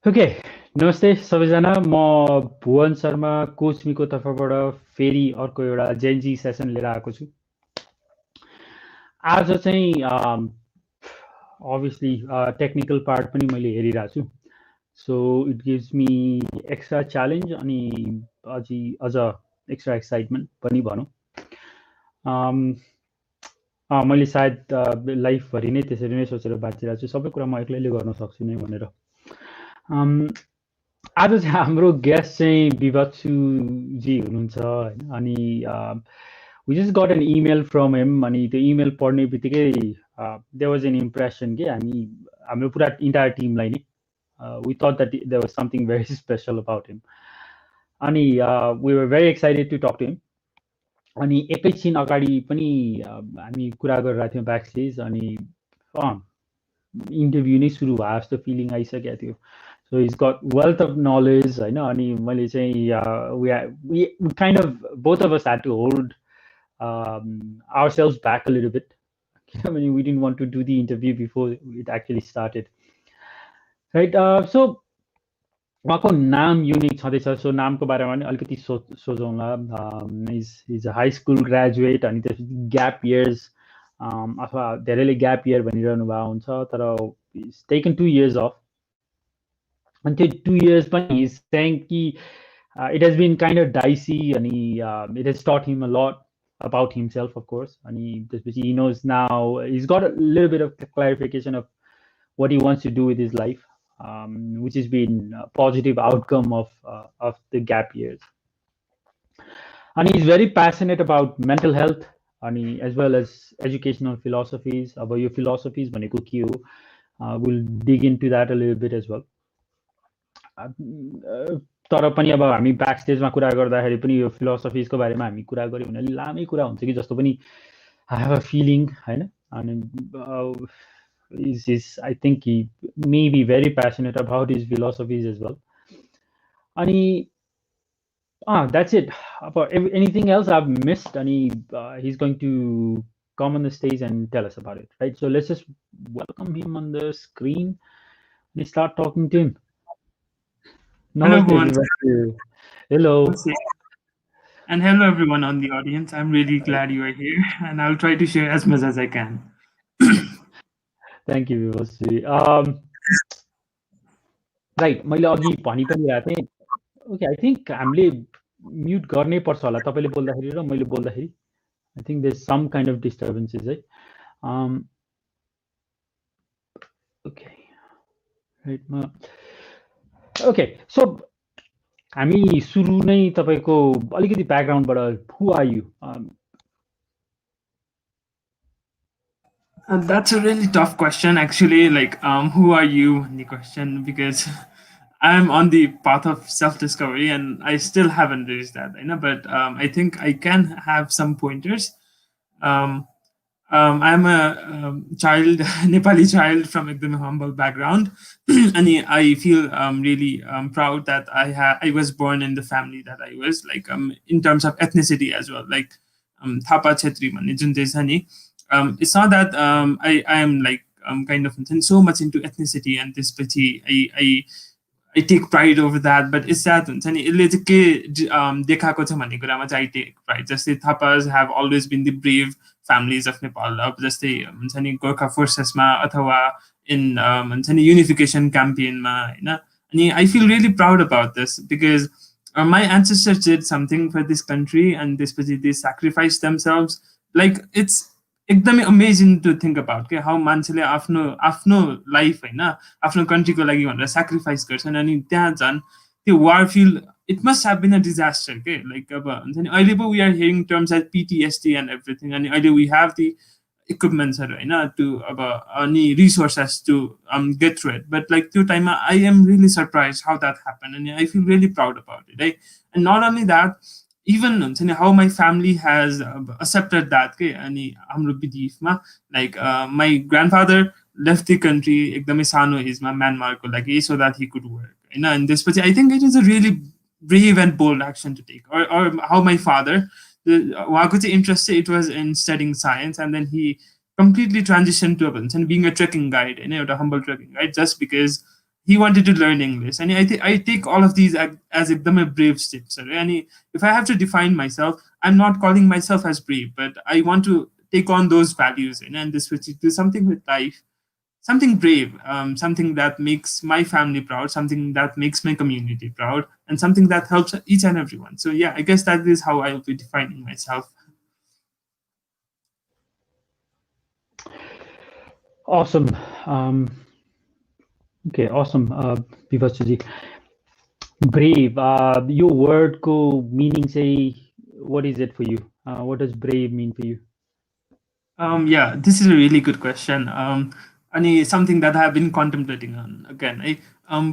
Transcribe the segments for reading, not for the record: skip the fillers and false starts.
Okay, नमस्ते सबैजना। म भुवन शर्मा कोचमीको तर्फबाट फेरि अर्को एउटा जेनजी सेसन लिएर आएको छु। आज चाहिँ अभियसली टेक्निकल पार्ट पनि मैले हेरिरहेको छु, so it gives me extra challenge अनि अझ एक्स्ट्रा एक्साइटमेन्ट पनि भनौँ। मैले सायद लाइफभरि नै त्यसरी नै सोचेर बाँचिरहेको छु, सबै कुरा म एक्लैले गर्न सक्छु नै भनेर। आज चाहिँ हाम्रो गेस्ट चाहिँ बिबात्सु जी हुनुहुन्छ हैन। अनि we just got an email from him. अनि त्यो इमेल पढ्ने बित्तिकै देयर वाज एन इम्प्रेसन कि हाम्रो पुरा इन्टायर टिमलाई नै we thought that there was something very special about him. अनि we were very excited to talk to him. अनि एकैछिन अगाडि पनि हामी कुरा गरिरहेको थियौँ ब्याक स्टेज। अनि इन्टरभ्यू नै सुरु भयो जस्तो फिलिङ आइसकेको थियो। So he's got wealth of knowledge, I know. अनि मैले चाहिँ we kind of both of us had to hold ourselves back a little bit. I mean, we didn't want to do the interview before it actually started, right? So उहाँको नाम unique छँदैछ, so नामको बारेमा पनि अलिकति सोचौँला। Is high school graduate, अनि त्यसपछि gap years अथवा धेरैले ग्याप इयर भनिरहनु भएको हुन्छ, तर taken 2 years of. And 2 years, but he's saying it has been kind of dicey, and it has taught him a lot about himself, of course. And he knows now, he's got a little bit of clarification of what he wants to do with his life, which has been a positive outcome of the gap years. And he's very passionate about mental health, and as well as educational philosophies. About your philosophies, we'll dig into that a little bit as well. तर पनि अब हामी back स्टेजमा कुरा गर्दाखेरि पनि यो फिलोसफिजको बारेमा हामी कुरा गऱ्यौँ भने लामै कुरा हुन्छ कि जस्तो पनि आई हेभ अ फिलिङ हैन। अनि I think he may be very passionate about his philosophies as well. अनि द्याट्स इट। अब anything else I have missed, अनि he is going to come on the stage and tell us about it, right? So let's just welcome him on the screen and start talking to him. Hello, Hello. And hello, everyone on the audience. I'm really glad you are here, and I'll try to share as much as I can. Thank you, Bibatshu. Right, मैले अघि भनि पनि रहेको थिएँ। Okay, I think हामीले mute गर्नै पर्छ होला तपाईँले बोल्दाखेरि र मैले बोल्दाखेरि। I think there is some kind of disturbances है। Okay, right. ओके, सो हामी सुरु नै तपाईको अलिकति ब्याकग्राउन्डबाट, who are you? That's a really tough question, actually. Like, who are you? The question, because I'm on the path of self-discovery, and I still haven't reached that. I know, but I think I can have some pointers. I'm a child, Nepali child from a humble background, and I feel really proud that I was born in the family that I was, like in terms of ethnicity as well, like Thapa Chhetri भन्ने जुन चाहिँ छ नि, it's not that I am like kind of so much into ethnicity, and त्यसपछि I take pride over that, but it's that हुन्छ नि यसले चाहिँ के देखाएको छ भन्ने कुरामा चाहिँ I take pride. जस्तै Thapas have always been the brave families of Nepal. अब जस्तै हुन्छ नि गोर्खा फोर्सेसमा अथवा in हुन्छ नि unification campaignमा हैन. अनि I feel really proud about this because my ancestors did something for this country, and त्यसपछि they sacrificed themselves. Like it's एकदमै अमेजिङ टु थिङ्क अबाउट के हाउ मान्छेले आफ्नो लाइफ होइन आफ्नो कन्ट्रीको लागि भनेर सेक्रिफाइस गर्छन्, अनि त्यहाँ झन् त्यो war field it must have been a disaster के। लाइक अब हुन्छ नि अहिले पो we are hearing terms as PTSD and everything, अनि अहिले वी हेभ दि इक्विपमेन्ट्सहरू होइन टु अब अनि resources to get through it, but like त्यो टाइममा I am really surprise how that happen, अनि I feel really proud about it है। And not only that, even how my family has accepted that ke ani hamro belief ma, like my grandfather left the country ekdamai sano age ma Myanmar ko lagi so that he could work, and this I think it is a really brave and bold action to take. Or how my father, wahako chai interest it was in studying science, and then he completely transitioned to being a trekking guide, a humble trekking guide, just because he wanted to learn English. And I take all of these as a brave steps. And if I have to define myself, I'm not calling myself as brave, but I want to take on those values and this which do something with life, something brave, something that makes my family proud, something that makes my community proud, and something that helps each and everyone. So yeah, I guess that is how I'll be defining myself. Awesome. Okay, awesome. Bibatshu, brave. Your word ko meaning say, what is it for you? What does brave mean for you? Yeah, this is a really good question. And something that I have been contemplating on again.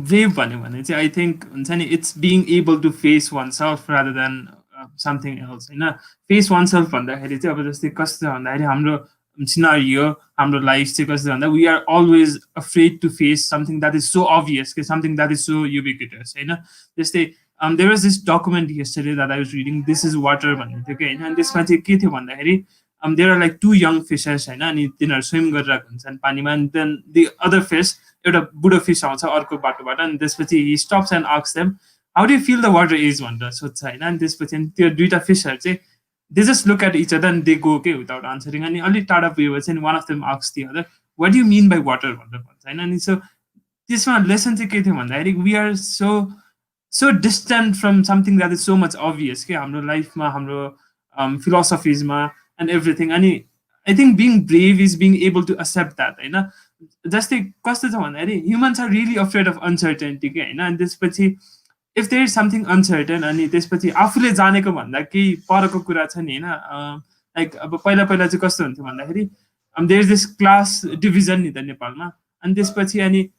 Brave भन्यो भने चाहिँ I think it's being able to face oneself rather than something else. Face oneself भन्दाखेरि चाहिँ अब जस्तै कस्तो भन्दाखेरि हाम्रो scenario, हाम्रो life चाहिँ कस्तो भन्दा we are always afraid to face something that is so obvious, something that is so ubiquitous. जस्तै there was this document yesterday that I was reading. This is water भन्ने थियो कि and त्यसमा चाहिँ के थियो भन्दाखेरि there are like two young fishes अनि तिनीहरू swim गरिरहेको हुन्छन् पानीमा, and then the other fish, एउटा बुढो fish आउँछ अर्को बाटोबाट, अनि त्यसपछि he stops and asks them, how do you feel the water is भनेर सोध्छ होइन. अनि त्यसपछि त्यो दुईटा फिसहरू चाहिँ they just look at each other and they go okay without answering. अनि अलिक टाढा पुगेपछि one of them asks the other, what do you mean by water भनेर भन्छ होइन. अनि सो त्यसमा लेसन चाहिँ के थियो भन्दाखेरि we are so distant from something that is so much obvious के हाम्रो लाइफमा, हाम्रो philosophies and everything. And I think being brave is being able to accept that. Just humans are really afraid of uncertainty. And this if there is something uncertain and this आफूले जानेको भन्दा केही परको कुरा छ नि हैन, like अब पहिला पहिला चाहिँ कस्तो हुन्थ्यो भन्दाखेरि there is this class division नि त नेपालमा, अनि त्यसपछि अनि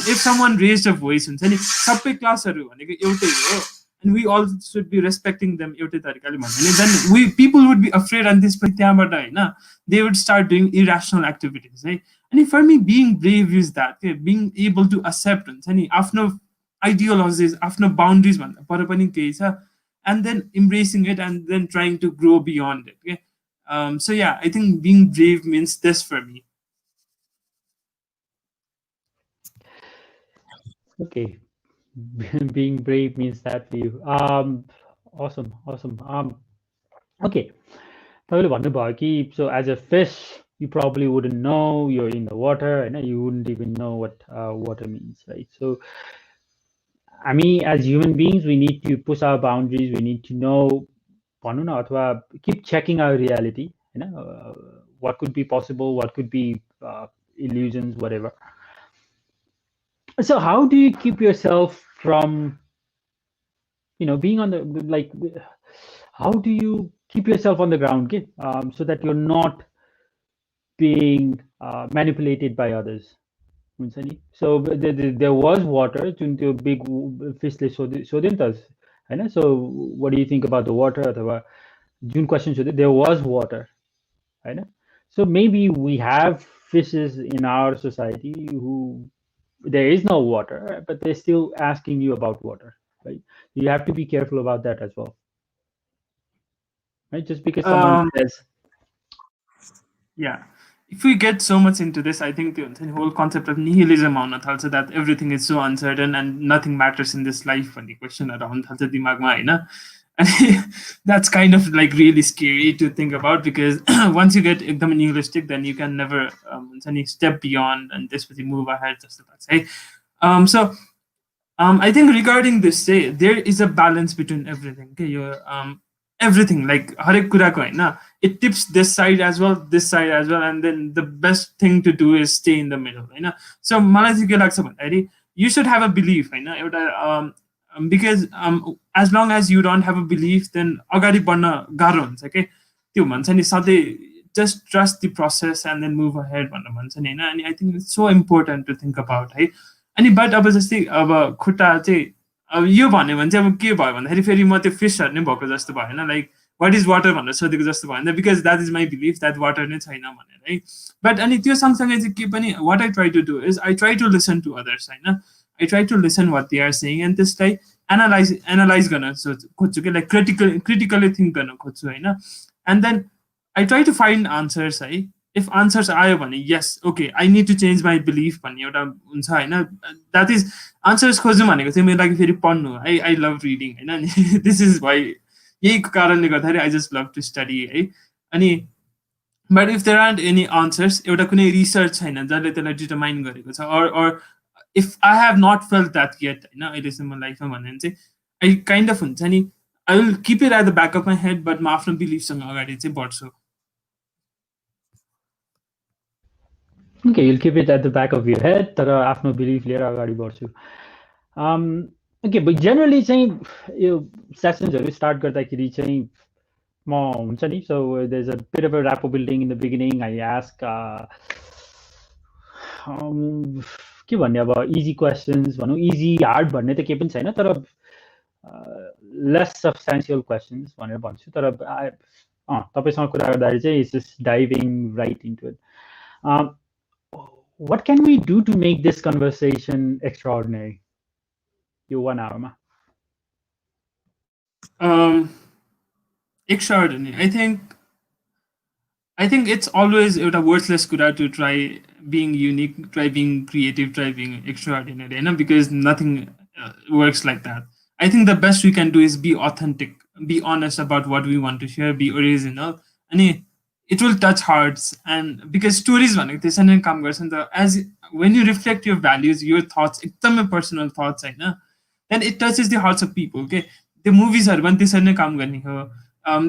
if someone raised a voice हुन्छ नि सबै क्लासहरु भनेको एउटै हो and we all should be respecting them एउटै तरिकाले भन्यो भने then people would be afraid, and त्यसपछि त्यहाँबाट हैन they would start doing irrational activities है. And for me being brave is that being able to accept हुन्छ नि आफ्नो ideologies, आफ्नो boundaries भन्दा पर पनि केही छ, and then embracing it and then trying to grow beyond it. So yeah, I think being brave means this for me. Okay, being brave means that for you. Awesome. Okay, so as a fish you probably wouldn't know you're in the water and you wouldn't even know what water means, right? So I mean, as human beings we need to push our boundaries, we need to know keep checking our reality, what could be possible, what could be illusions, whatever. So how do you keep yourself from being on the how do you keep yourself on the ground, so that you're not being manipulated by others? So there was water to big fish so what do you think about the water? June question, there was water, so maybe we have fishes in our society who there is no water, but they're still asking you about water, right? You have to be careful about that as well, right? Just because someone says, yeah, if we get so much into this, I think the whole concept of nihilism also that everything is so uncertain and nothing matters in this life when the question around that's kind of like really scary to think about, because once you get nihilistic, then you can never step beyond and just move ahead. Just about say, so I think regarding this, say there is a balance between everything. Okay, you're everything like harek kurako haina, it tips this side as well, this side as well, and then the best thing to do is stay in the middle. So मलाई चाहिँ के लाग्छ भन्दाखेरि you should have a belief, एउटा because as long as you don't have a belief, then अगाडि बढ्न गाह्रो हुन्छ के, त्यो भन्छ नि सधैँ just trust the process and then move ahead भनेर भन्छ नि हैन. अनि I think it's so important to think about है. अनि बट अब जस्तै अब खुट्टा चाहिँ अब यो भन्यो भने चाहिँ अब के भयो भन्दाखेरि फेरि म त्यो फिसहरु नै भएको जस्तो भयो हैन, लाइक व्हाट इज वाटर भनेर सोधेको जस्तो भयो हैन, because that is my belief that water नै छैन भनेर है. बट अनि त्यो सँगसँगै चाहिँ के पनि what I try to do is I try to listen to others हैन, I try to listen what they are saying and त्यसलाई एनालाइज गर्न खोज्छु कि लाइक क्रिटिकली थिङ्क गर्न खोज्छु हैन, and then I try to find answers है. if answers आयो भने yes okay I need to change my belief भन्ने एउटा हुन्छ हैन that is answers खोज्नु भनेको चाहिँ मेरो लागि फेरि पढ्नु I love reading हैन अनि this is why यही कारणले गर्दाखेरि I just love to study है अनि but if there aren't any answers एउटा कुनै रिसर्च छैन जसले त्यसलाई डिटरमाइन गरेको छ or if I have not felt that yet हैन अहिलेसम्म लाइफमा भने चाहिँ I kind of हुन्छ नि I will keep it at the back of my head but म आफ्नो बिलिफसँग अगाडि चाहिँ बढ्छु. Okay, you'll keep it at the back of your head, तर आफ्नो belief लिएर अगाडि बढ्छु. Okay, but generally चाहिँ यो सेसन्सहरु स्टार्ट गर्दाखेरि चाहिँ म हुन्छ नि so there's a bit of a rapport building in the beginning. I ask के भन्ने अब easy questions भनौं easy hard भन्ने त के पनि छैन तर less substantial questions भनेर भन्छु तर तपाईसँग कुरा गर्दाखेरि चाहिँ it's just diving right into it. What can we do to make this conversation extraordinary? You 1 hour ma. Extraordinary. I think it's always a worthless kura to try being unique, try being creative, try being extraordinary, because nothing works like that. I think the best we can do is be authentic, be honest about what we want to share, be original, and it will touch hearts. And because stories भनेको त्यसरी नै काम गर्छ नि त as when you reflect your values, your thoughts, एकदमै personal thoughts हैन, then it touches the hearts of people. Okay, the movies हरु पनि त्यसरी नै काम गर्ने हो,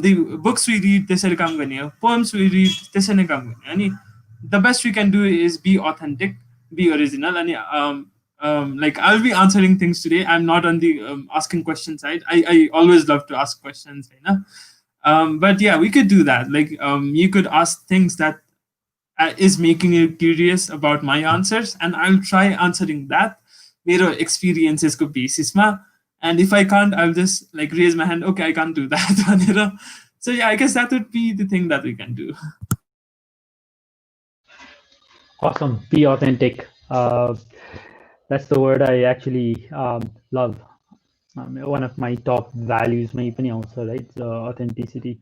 the books we read त्यसरी काम गर्ने हो, poems we read त्यसरी नै काम गर्ने. अनि the best we can do is be authentic, be original. And like I'll be answering things today. I'm not on the asking questions side. I always love to ask questions, but yeah, we could do that. Like you could ask things that is making you curious about my answers, and I'll try answering that मेरो experiences को basis ma. And if I can't, I'll just like raise my hand. Okay, I can't do that. So yeah, I guess that would be the thing that we can do. Awesome. Be authentic. That's the word I actually love. One of my top values, maybe also, right? Authenticity.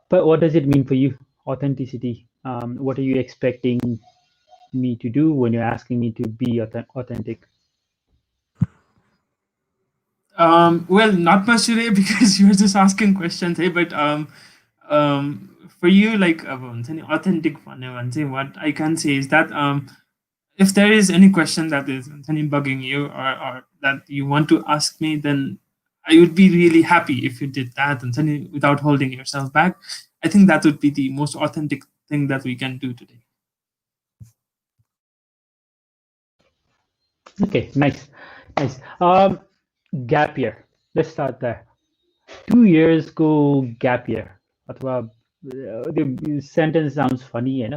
But what does it mean for you? Authenticity. What are you expecting me to do when you're asking me to be authentic? Well, not much today because you're just asking questions, hey. But for you, like authentic, what I can say is that if there is any question that is bugging you or that you want to ask me, then I would be really happy if you did that and without holding yourself back. I think that would be the most authentic thing that we can do today. Okay, nice. Gap year. Let's start there. 2 years go gap year. The sentence sounds funny,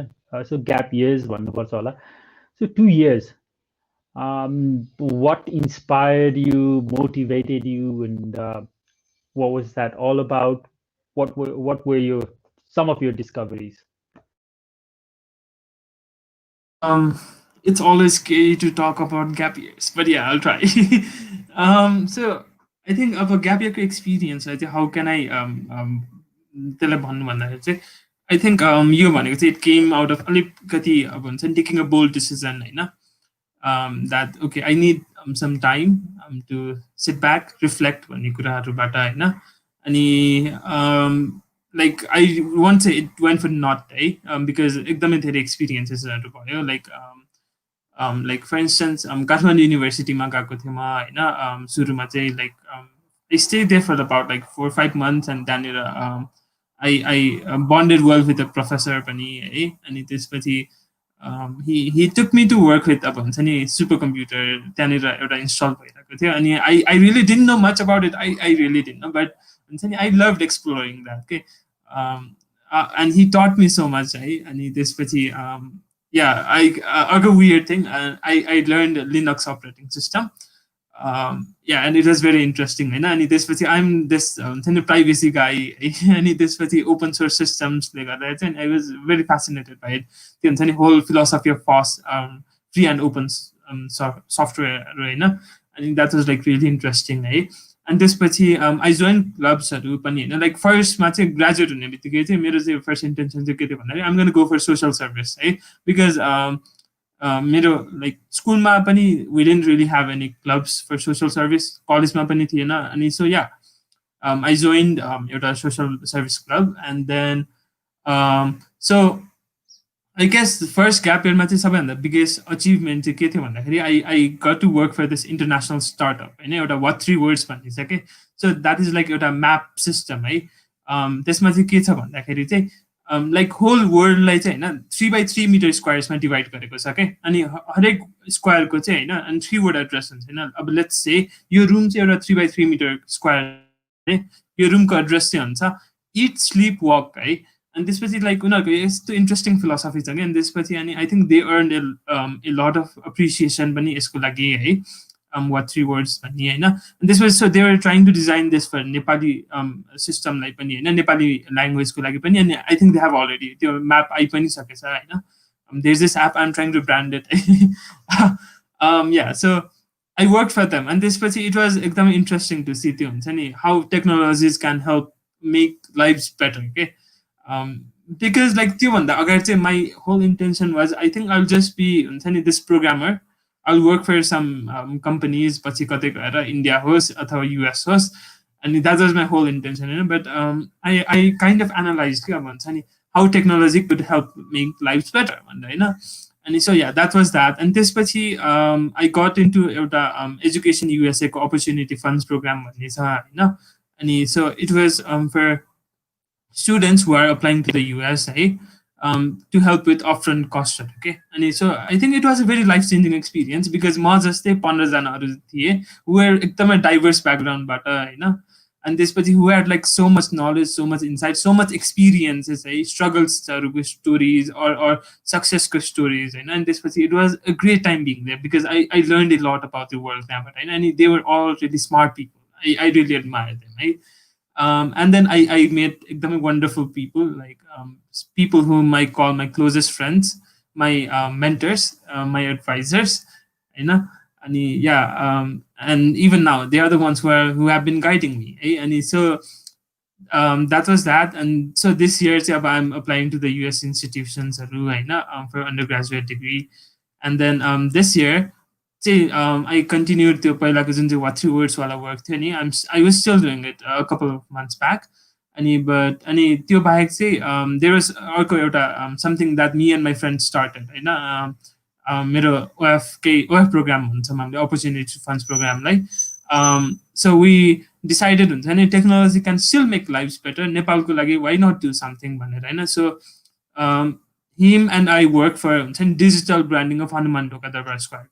so gap years भन्नुपर्छ होला. So 2 years. What inspired you, motivated you, and what was that all about? What were some of your discoveries? It's always scary to talk about gap years, but yeah, I'll try. So I think of a gap year experience, I think how can I I think it came out of taking a bold decision, that okay, I need some time to sit back, reflect when you could have like I won't say it went for naught, because experiences like for instance Kathmandu University ma gako thiye ma haina suruma चाहिँ like I stayed there for about like 4 or 5 months, and then I bonded well with the professor pani and त्यसपछि he took me to work with a supercomputer त्यहाँनिर एउटा install भइरहेको थियो अनि I really didn't know much about it. I really didn't know, but I loved exploring that. Okay, and he taught me so much. And त्यसपछि yeah, I a weird thing. I learned Linux operating system. Yeah, and it was very interesting. And this I'm this privacy guy. And this open source systems like that. And I was very fascinated by it. The whole philosophy of free and open software. I think that was like really interesting. And त्यसपछि I join क्लब्सहरू पनि होइन like फर्स्टमा चाहिँ graduate हुने बित्तिकै चाहिँ मेरो चाहिँ फर्स्ट इन्टेन्सन चाहिँ के थियो भन्दाखेरि I'm gonna go for social service है बिकज मेरो लाइक स्कुलमा पनि we didn't really have any clubs for social service कलेजमा पनि थिएन अनि सो या आई जोइन एउटा social service club and then so I guess first gap year मा चाहिँ सबैभन्दा बिगेस्ट अचिभमेन्ट चाहिँ के थियो भन्दाखेरि I got to work for this international startup होइन एउटा what 3 words भन्ने छ कि सो द्याट इज लाइक एउटा म्याप सिस्टम है त्यसमा चाहिँ के छ भन्दाखेरि चाहिँ लाइक होल वर्ल्डलाई चाहिँ होइन 3x3 मिटर स्क्वायर्समा डिभाइड गरेको छ क्या अनि हरेक स्क्वायरको चाहिँ होइन अनि 3 वटा एड्रेस हुन्छ होइन अब लेट्स से यो रुम चाहिँ एउटा 3x3 मिटर स्क्वायर है यो रुमको एड्रेस चाहिँ हुन्छ इट स्लिप वक है अनि त्यसपछि लाइक उनीहरूको यस्तो इन्ट्रेस्टिङ फिलोसफी छ कि अनि त्यसपछि अनि I think they earn A lot of appreciation पनि यसको लागि है what 3 words भन्ने होइन अनि त्यसपछि so they are trying to design this for Nepali सिस्टमलाई पनि होइन नेपाली ल्याङ्ग्वेजको लागि पनि अनि I think they have already त्यो म्याप आइ पनि सकेछ होइन there is this app I am trying to brand it yeah so I work for them अनि त्यसपछि इट वाज एकदमै इन्ट्रेस्टिङ टु सी त्यो हुन्छ नि how technologies can help make life better के because like त्योभन्दा अगाडि चाहिँ my whole intention was I think I'll just be हुन्छ नि this programmer I'll work for some companies पछि कतै गएर इन्डिया होस् अथवा US होस् अनि that was my whole intention you know? But I kind of analyzed के भन्छ नि how technology could help make lives better भन्दा होइन अनि so yeah that was that and त्यसपछि I got into एउटा education USA को opportunity funds program भन्ने छ होइन अनि so it was for students who are applying to the US, to help with upfront costs. Okay, and so I think it was a very life-changing experience because म जस्तै 15 जनाहरु थिए who were एकदमै diverse background बाट हैन and त्यसपछि who had like so much knowledge, so much insight, so much experiences, struggles stories or success stories, and त्यसपछि it was a great time being there because I learned a lot about the world there, and they were all really smart people. I really admire them. And then I met wonderful people, like people whom I call my closest friends, my mentors, my advisors, you know, and even now they are the ones who have been guiding me. And so that was that. And so this year I'm applying to the US institutions for undergraduate degree, and then this year I continued to पहिलाको जुन चाहिँ what 3 words वाला work थियो नि I was still doing it a couple of months back but त्यो बाहेक चाहिँ there was अर्को एउटा something that me and my friends started हैन मेरो OF program हुन्छ हामीले opportunity funds program लाई so we decided हुन्छ नि technology can still make lives better नेपालको लागि why not do something भनेर हैन so him and I work for digital branding of Hanuman Dhoka Darbar Square.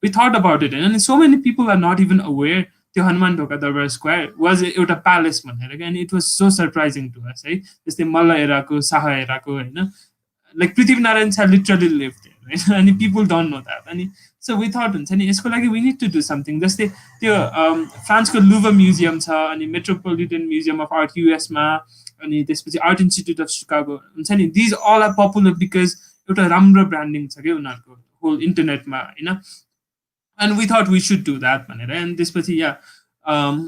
We thought about it, and so many people are not even aware the Hanuman Dhoka Darbar Square was a palace, and it was so surprising to us. Just the Malla era ko, Saha era ko, like Prithvi Narayan Shah literally lived there, right? And people don't know that. And so we thought, we need to do something. Just the France ko Louvre Museum tha, and the Metropolitan Museum of Art US ma. अनि त्यसपछि art institute of Chicago हुन्छ नि these all are popular because एउटा राम्रो branding छ क्या उनीहरूको whole इन्टरनेटमा होइन and we thought we should do that भनेर एन्ड त्यसपछि या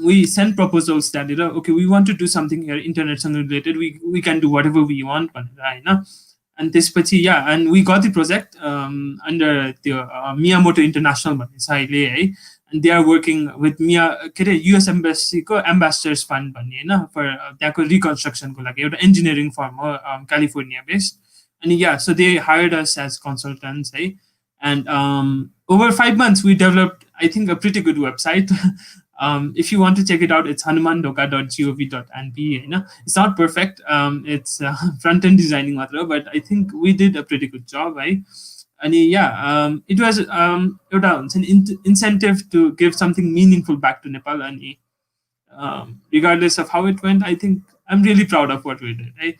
वी सेन्ड प्रपोजल्स त्यहाँनिर okay we want to do something here इन्टरनेटसँग related we can do whatever we want भनेर होइन अनि त्यसपछि yeah and we got the project under त्यो Miyamoto international भन्ने छ अहिले है and they are working with US Embassy ko Ambassadors Fund bhanne हैन for त्यहाँको reconstruction को लागि एउटा engineering firm हो California based and yeah so they hired us as consultants and over 5 months we developed I think a pretty good website if you want to check it out it's hanumandhoka.gov.np it's not perfect it's front end designing matra but I think we did a pretty good job and yeah it was an incentive to give something meaningful back to Nepal and regardless of how it went I think I'm really proud of what we did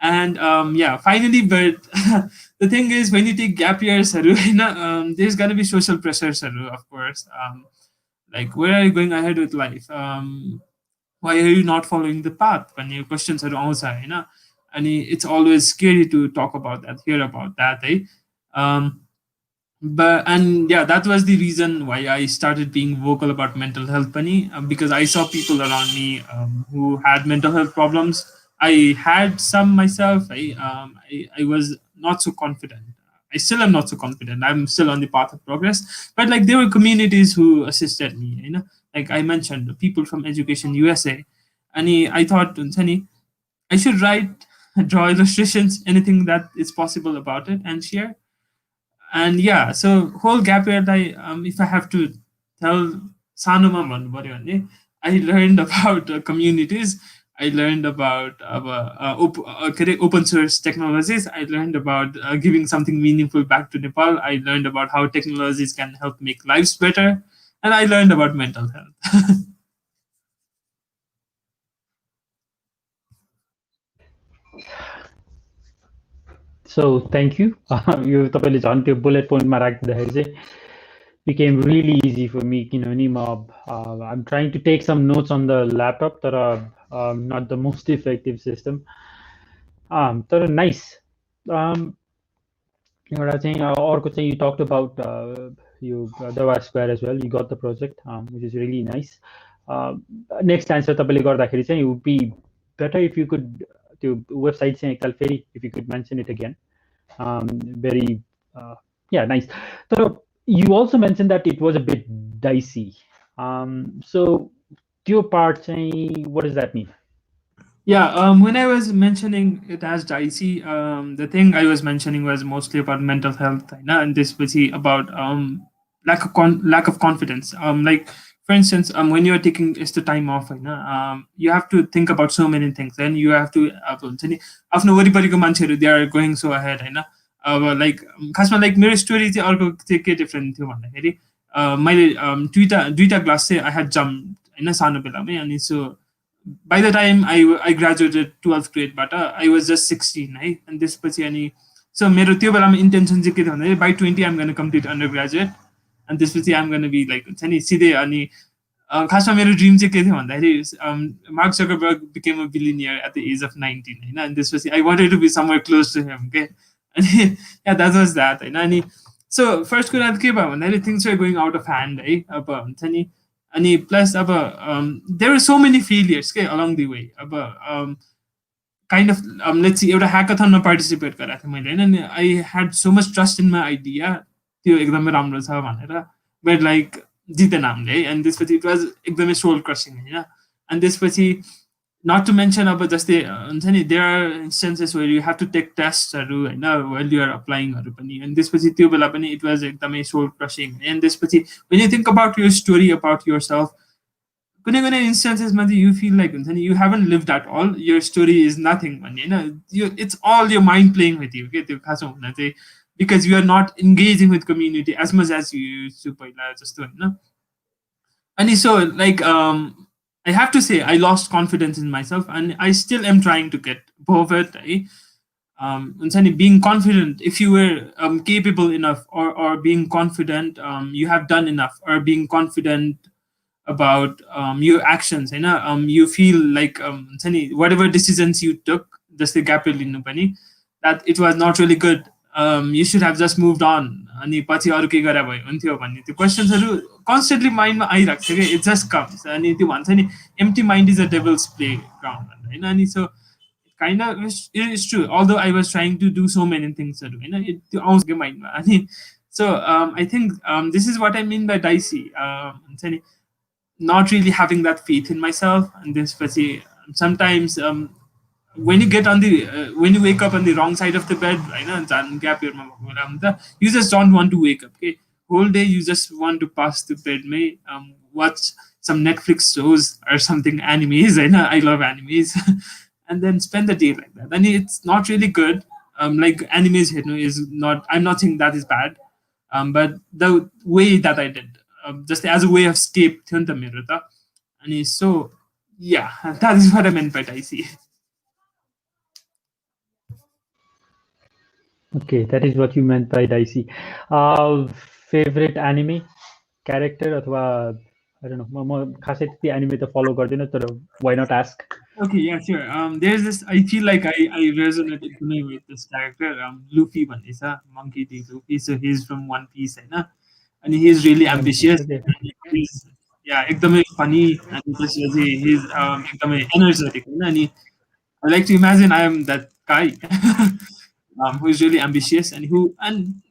and yeah finally but the thing is when you take gap years there's going to be social pressures of course like where are you going ahead with life why are you not following the path when your questions are also and it's always scary to talk about that hear about that And yeah, that was the reason why I started being vocal about mental health pani, because I saw people around me who had mental health problems. I had some myself. I was not so confident. I still am not so confident. I'm still on the path of progress, but like there were communities who assisted me, like I mentioned, the people from Education USA. And I thought, I should write, draw illustrations, anything that is possible about it, and share. And yeah, so whole gap year, if I have to tell sanoma भन्नुपर्यो भने, I learned about communities. I learned about open source technologies. I learned about giving something meaningful back to Nepal. I learned about how technologies can help make lives better, and I learned about mental health. So thank you. यो तपाईँले झन् त्यो bullet पोइन्टमा राख्दाखेरि चाहिँ became really easy for me किनभने म I'm trying to take some notes on the laptop तर not the most effective system. तर nice. एउटा चाहिँ अर्को चाहिँ you talked about you Dava Square as well. You got the project, which is really nice. Next answer तपाईँले गर्दाखेरि चाहिँ it would be better if you could त्यो website चाहिँ एकताल फेरि if you could mention it again. Very yeah, nice. So you also mentioned that it was a bit dicey. So your part saying, what does that mean? Yeah, when I was mentioning it as dicey, the thing I was mentioning was mostly about mental health, and this was about lack of confidence. Like for instance, when you are taking extra time off, you have to think about so many things, and you have to आफ्नो वरिपरिको मान्छेहरू they are going so ahead, like खासमा like मेरो story चाहिँ अर्को चाहिँ के different थियो भन्दाखेरि मैले दुईटा क्लास चाहिँ I had jumped सानो बेलामै, अनि so by the time I graduated 12th grade I was just 16 and this अनि so मेरो त्यो बेलामा इन्टेन्सन चाहिँ के थियो भन्दाखेरि by 20 I'm going to complete undergraduate and त्यसपछि I'm going to be like हुन्छ नि सिधै अनि खासमा मेरो ड्रिम चाहिँ के थियो भन्दाखेरि Mark Zuckerberg became a billionaire at the age of 19 and त्यसपछि I wanted to be somewhere close to him, okay? अनि yeah, that was that अनि so first कुरा के भयो भन्दाखेरि things were going out of hand अब हुन्छ नि अनि plus अब there were so many failures along the way अब kind of let's see एउटा hackathon participate गरेको थिएँ मैले हैन, I had so much trust in my idea त्यो एकदमै राम्रो छ भनेर, but like जितेन हामीले and त्यसपछि it was एकदमै soul crushing हैन. And त्यसपछि not to mention अब जस्तै हुन्छ नि there are instances where you have to take tests हैन while you are applying पनि, and त्यसपछि त्यो बेला पनि it was एकदमै soul crushing. And त्यसपछि when you think about your story about yourself, कुनै instances मा you feel like हुन्छ नि you haven't lived at all, your story is nothing भन्ने हैन, it's all your mind playing with you के त्यो खासमा हुन चाहिँ, because you are not engaging with community as much as you used to पहिला जस्तो हैन. अनि so like I have to say I lost confidence in myself and I still am trying to get above it. Being confident, if you were capable enough or being confident, you have done enough, or being confident about your actions, you feel like whatever decisions you took, just the gap that it was not really good, you should have just moved on अनि पछि अरु के गरे भयो हुन्थ्यो भन्ने त्यो क्वेशन्सहरु कन्स्टेन्टली माइन्डमा आइराख्छ के, इट जस्ट कम्स अनि त्यो भन्छ नि empty mind is a डेभल्स play ground हैन. अनि so kind of it's true, although I was trying to do so many things त्यो आउँछ के माइन्डमा. अनि so I think this is what I mean by dicey, हुन्छ नि not really having that faith in myself. And this sometimes when you get on the when you wake up on the wrong side of the bed, gap year you just don't want to wake up, okay? Whole day you just want to pass the bed, watch some Netflix shows or something, animes, I love animes and then spend the day like that. And it's not really good. Like animes is not, I'm not saying that is bad, but the way that I did, just as a way of escape थियो नि त मेरो त. अनि so yeah, that is what I meant by dicey. Okay, that is what you meant by dicey. Favorite anime character अथवा I don't know, म खासै त्यति anime त follow गर्दिन, तर why not ask? Okay, yeah, sure. There's this. I feel like I resonate एकदमै with this character. Luffy भन्ने छ, Monkey D. Luffy. So he's from One Piece, होइन? And he's really One Piece. ambitious. Okay. And he's yeah, एकदमै funny. And त्यसपछि he's एकदमै energetic, होइन? अनि I like to imagine I am that guy who is really ambitious and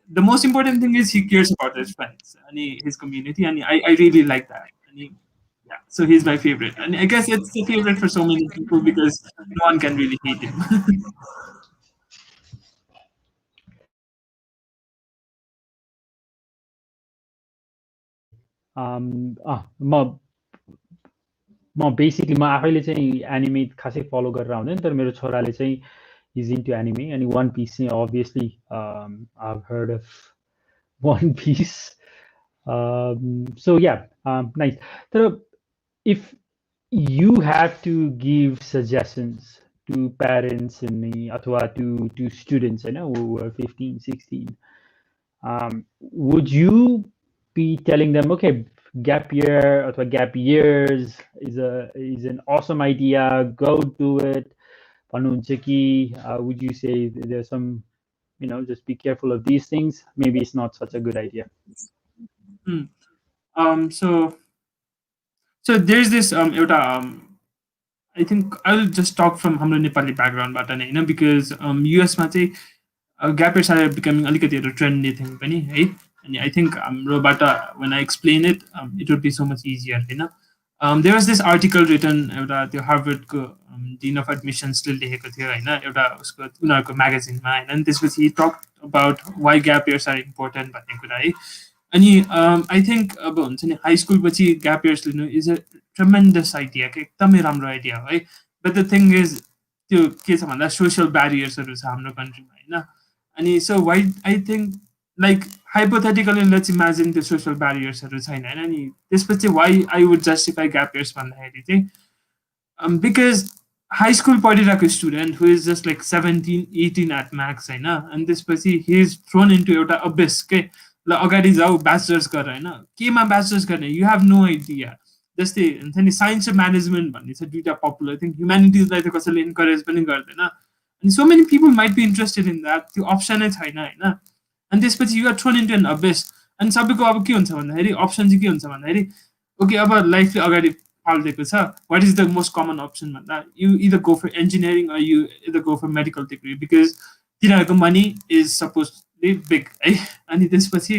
the most important thing is he cares about his friends and his community and I really like that. Yeah, so he's my favorite, and I guess it's a favorite for so many people because no one can really hate him. म basically म आफैले चाहिँ anime खासै follow गरेर आउँदैन तर मेरो छोराले चाहिँ इज इन्टु एनिमे अनि वान पिस चाहिँ obviously I heard of One Piece so yeah nice तर if you have to give suggestions to parents and अथवा to students who are 15, 16. Would you be telling them, okay, gap year or gap years is an awesome idea, go do it? Would you say there's some, just be careful of these things? Maybe it's not such a good idea. Hmm. So there's this I think I'll just talk from हाम्रो नेपाली ब्याकग्राउन्डबाट नै होइन because युएसमा चाहिँ gap years are becoming अलिकति एउटा trendy thing पनि है अनि I think हाम्रोबाट when I explain it it would be so much easier होइन there was this article written एउटा त्यो हार्वर्डको डिन अफ एडमिसन्सले लेखेको थियो होइन एउटा उसको उनीहरूको म्यागजिनमा होइन अनि त्यसपछि he talked about why gap years are important भन्ने कुरा है अनि आई थिङ्क अब हुन्छ नि हाई स्कुल पछि ग्याप इयर्स लिनु इज अ ट्रमेन्डस आइडिया कि एकदमै राम्रो आइडिया हो है बट द थिङ इज त्यो के छ भन्दा सोसियल ब्यारियर्सहरू छ हाम्रो कन्ट्रीमा होइन अनि so why I think like hypothetically let's imagine त्यो सोसियल ब्यारियर्सहरू छैन होइन अनि त्यसपछि why I would justify gap years भन्दाखेरि चाहिँ बिकज हाई स्कुल पढिरहेको student who is just like 17, 18 at max होइन अनि त्यसपछि हि इज थ्रोन इन्टु एउटा अभ्यस के ल अगाडि जाऊ ब्याचलर्स गर होइन केमा ब्याचलर्स गर्ने यु हेभ नो आइडिया जस्तै हुन्छ नि साइन्स र म्यानेजमेन्ट भन्ने छ दुइटा पपुलर थिङ ह्युम्यानिटिजलाई त कसैले इन्करेज पनि गर्दैन अनि so many people might be interested in that त्यो अप्सनै छैन होइन अनि त्यसपछि you're thrown into an abyss अनि सबैको अब के हुन्छ भन्दाखेरि अप्सन चाहिँ के हुन्छ भन्दाखेरि ओके अब लाइफले अगाडि फालिदिएको छ what is the most common option भन्दा you either go for engineering or you either go for medical degree because तिनीहरूको मनी इज सपोज बिग है अनि त्यसपछि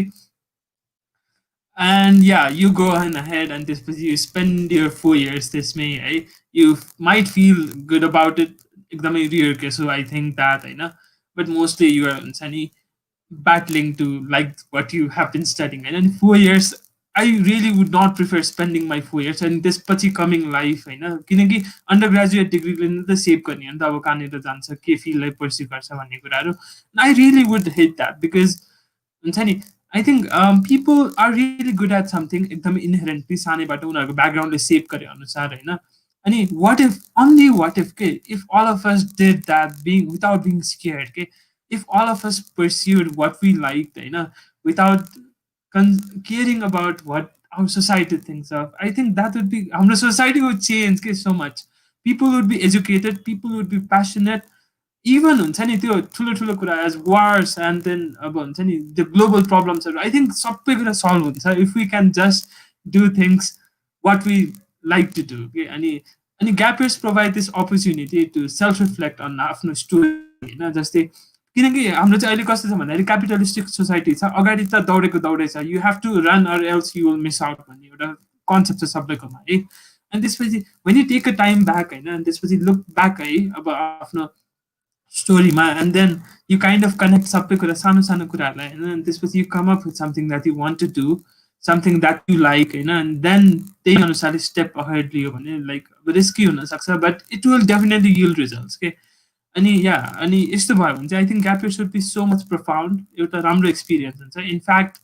and yeah you go on ahead and त्यसपछि you spend your 4 years त्यसमै है you might feel good about it एकदमै rear case हो I think that होइन but mostly you are हुन्छ नि battling to like what you have been studying and 4 years I really would not prefer spending my 4 years and त्यसपछि coming life होइन किनकि under graduate डिग्रीले नै त save गर्ने हो नि त अब कहाँनिर जान्छ के फिल्डलाई पर्स्यु गर्छ भन्ने कुराहरू I really would hate that because हुन्छ नि I think people are really good at something एकदमै इनहेरेन्टली सानैबाट उनीहरूको ब्याकग्राउन्डले सेभ गरे अनुसार होइन अनि what if only what if के if all of us did that being without being scared के if all of us pursued what we liked होइन without caring about what our society thinks of I think that would be our society would change के so much people would be educated people would be passionate even हुन्छ नि त्यो ठुलो ठुलो कुरा as wars and then अब हुन्छ नि त्यो ग्लोबल प्रब्लम्सहरू आई थिङ्क सबै कुरा सल्भ हुन्छ if we can just do things what we like to do के अनि gap years provide this opportunity to self reflect on आफ्नो स्टोरी होइन जस्तै किनकि हाम्रो चाहिँ अहिले कस्तो छ भन्दाखेरि क्यापिटलिस्टिक सोसाइटी छ अगाडि त दौडेको दौडै छ you have to run or else you will miss out भन्ने एउटा कन्सेप्ट छ सबैकोमा है अनि त्यसपछि when you take a time back होइन अनि त्यसपछि लुक ब्याक है अब आफ्नो स्टोरीमा and then you kind of connect सबै कुरा सानो सानो कुराहरूलाई होइन अनि त्यसपछि you come up with something that you want to do something that you like होइन एन्ड देन त्यही अनुसारले स्टेप अहेड लियो भने लाइक रिस्की हुनसक्छ but it will definitely yield results के अनि या अनि यस्तो भयो भने चाहिँ I think gap year should be so much profound एउटा राम्रो एक्सपिरियन्स हुन्छ इनफ्याक्ट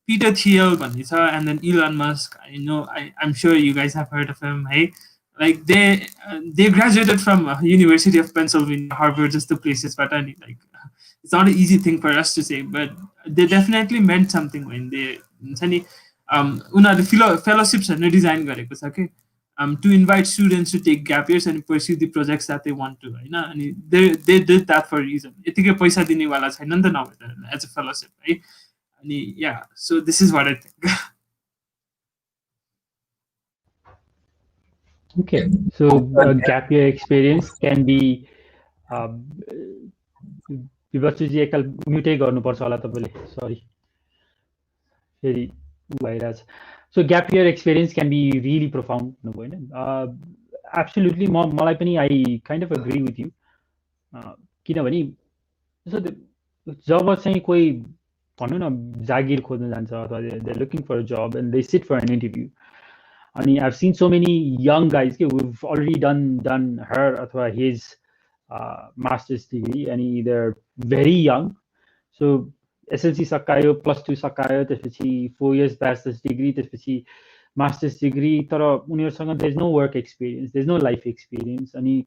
पिटर थियल भन्ने छ and then Elon Musk I know I'm sure you guys have heard of him है like they graduated from University of Pennsylvania, Harvard, just the places, but like it's not an easy thing for us to say, but they definitely meant something when they उनीहरूले फेलोसिप्सहरू design गरेको छ कि to invite students to take gap years and pursue the projects that they want to, होइन. अनि they did that for a reason. यतिकै पैसा दिनेवाला छैन नि त नभए एज अ फेलोसिप है. अनि yeah, so this is what I think. Okay, so gap year experience can be विभत्सुजी एकताल म्युटै गर्नुपर्छ होला तपाईँले, सरी फेरि भइरहेछ. So gap year experience can be really profound भन्नुभयो होइन. एब्सोल्युटली मलाई पनि I kind of agree with you. किनभने जब चाहिँ कोही भनौँ न जागिर खोज्न जान्छ अथवा they looking for a job and they sit for an interview, अनि I have seen so many young guys के विभ अलरेडी डन हर अथवा हिज मास्टर्स डिग्री, अनि they are very young. So SLC सकायो, +2 सकायो, त्यसपछि 4 years ब्याचलर्स डिग्री, त्यसपछि masters degree, तर उनीहरूसँग there is no work experience, there is no life experience, अनि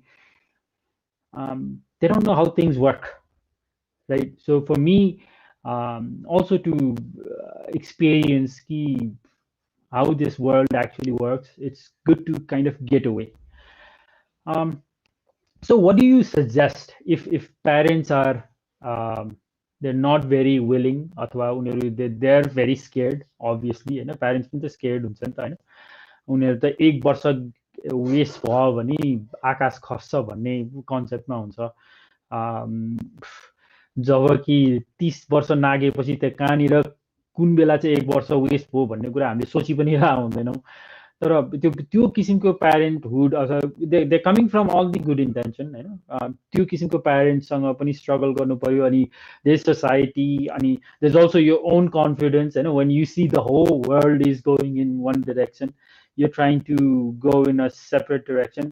they don't know how things work, right? So for me also to experience how this world actually works, it's good to kind of get away. So what do you suggest if parents are they're not very willing, अथवा उनीहरू they're very scared, obviously, होइन? Parents पनि त scared हुन्छ नि त, होइन? उनीहरू त 1 वर्ष वेस्ट भयो भने आकाश खस्छ भन्ने कन्सेप्टमा हुन्छ. जब कि 30 वर्ष नागेपछि त कहाँनिर कुन बेला चाहिँ 1 वर्ष वेस्ट भयो भन्ने कुरा हामीले सोची पनि हुँदैनौँ. तर त्यो किसिमको प्यारेन्टहुड अथवा they coming from all the good intention, होइन? त्यो किसिमको प्यारेन्ट्ससँग पनि स्ट्रगल गर्नु पर्यो. अनि देयर सोसाइटी, अनि there is also your own confidence, होइन? When you see the whole world is going in one direction, you're trying to go in a separate direction.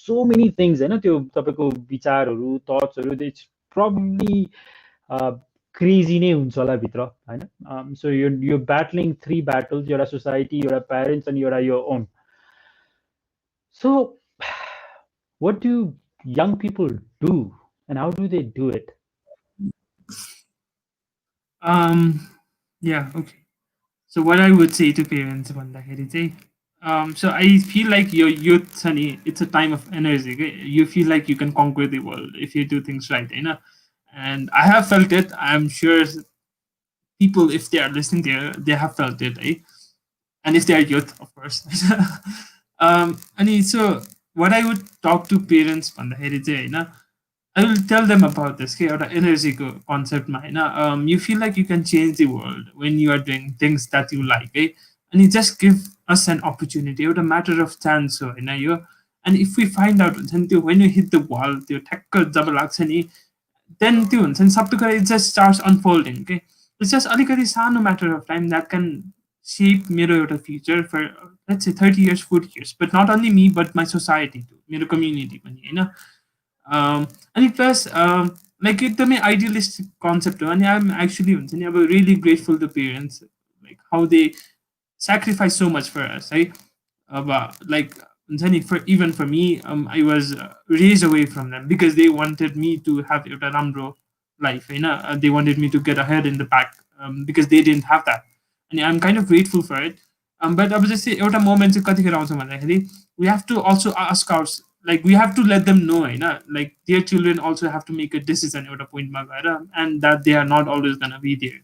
So many things, होइन? त्यो तपाईँको विचारहरू, थट्सहरू, it's probably crazy नै हुन्छ होला भित्र, होइन? So you're battling 3 battles, एउटा society, एउटा parents, and एउटा your own. So what do young people do, and how do they do it? Yeah, okay. So what I would say to parents भन्दाखेरि चाहिँ, so I feel like your youth, Sunny, it's a time of energy. Okay? You feel like you can conquer the world if you do things right, you know? And I have felt it. I'm sure people, if they are listening there, they have felt it, eh? And if they are youth, of course. And so what I would talk to parents भन्दाखेरि चाहिँ, होइन, I will tell them about this. Okay, एउटा एनर्जीको कन्सेप्टमा, होइन, you feel like you can change the world when you are doing things that you like, eh? And you just give us an opportunity. It's a matter of chance, so, and if we find out when you hit the wall, then it just starts unfolding. Okay, it's just a matter of time that can shape my future for, let's say, 30 years, 40 years. But not only me, but my society too, my community, and plus, like it's an idealistic concept, and I'm actually really grateful to parents, like how they sacrifice so much for us, right? Like even for me, I was raised away from them because they wanted me to have a ramro life, they wanted me to get ahead in the back, because they didn't have that, and I'm kind of grateful for it. But I was just say एउटा moment चाहिँ कतिखेर आउँछ भन्दाखेरि we have to also ask ours, like we have to let them know, like their children also have to make a decision एउटा पोइन्टमा गएर, and that they are not always going to be there,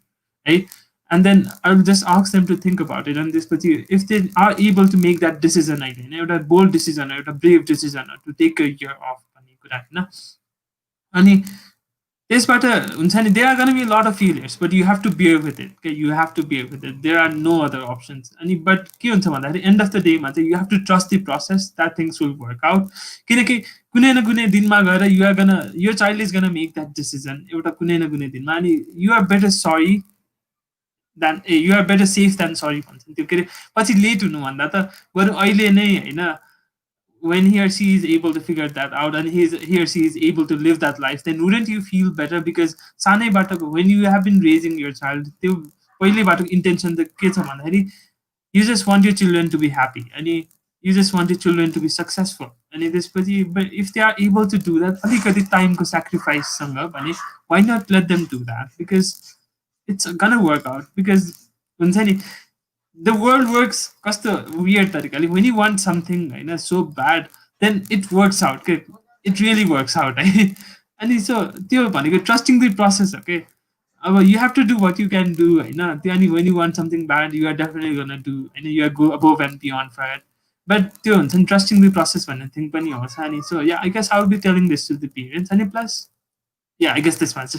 right? And then I'll just ask them to think about it. And this, if they are able to make that decision, a bold decision, a brave decision, to take a year off, and there are going to be a lot of failures, but you have to bear with it. Okay, you have to bear with it. There are no other options. But at the end of the day, you have to trust the process that things will work out. Your child is gonna make that decision. You are better sorry than you are better safe than sorry. पछि late हुनु भन्दा त बरु अहिले नै, हैन, when he or she is able to figure that out and he or she is able to live that life, then wouldn't you feel better? Because सानै बाटोको, when you have been raising your child, त्यो पहिले बाटोको intention त के छ भन्दाखेरि you just want your children to be happy, and you just want your children to be successful. And but if they are able to do that, अलिकति time को sacrifice सँग भने, why not let them do that? Because it's gonna work out. Because हुन्छ नि, the world works कस्तो weird तरिकाले when you want something होइन so bad then it works out के it really works out है अनि so त्यो भनेको trusting the process हो के अब you have to do what you can do होइन त्यो अनि when you want something bad you are definitely gonna do होइन you are go above and beyond for it but त्यो हुन्छ नि trusting the process भन्ने thing पनि आउँछ अनि so yeah I guess I would be telling this to the parents अनि plus yeah I guess this much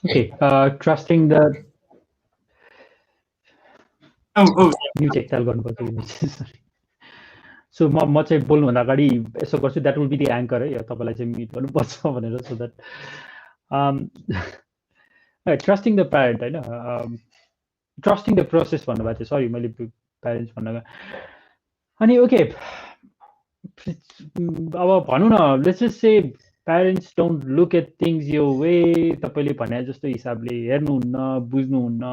Okay, trusting the oh new check चाल गर्नुपर्छ कि सरी सो म चाहिँ बोल्नुभन्दा अगाडि यसो गर्छु that will be the anchor है तपाईँलाई चाहिँ म्युट गर्नुपर्छ भनेर so that trusting the parent होइन ट्रस्टिङ द प्रोसेस भन्नुभएको थियो सरी मैले प्यारेन्ट्स भन्न अनि ओके अब भनौँ न लेट्स जस्ट say parents don't look at things यो वे तपाईँले भने जस्तो हिसाबले हेर्नुहुन्न बुझ्नुहुन्न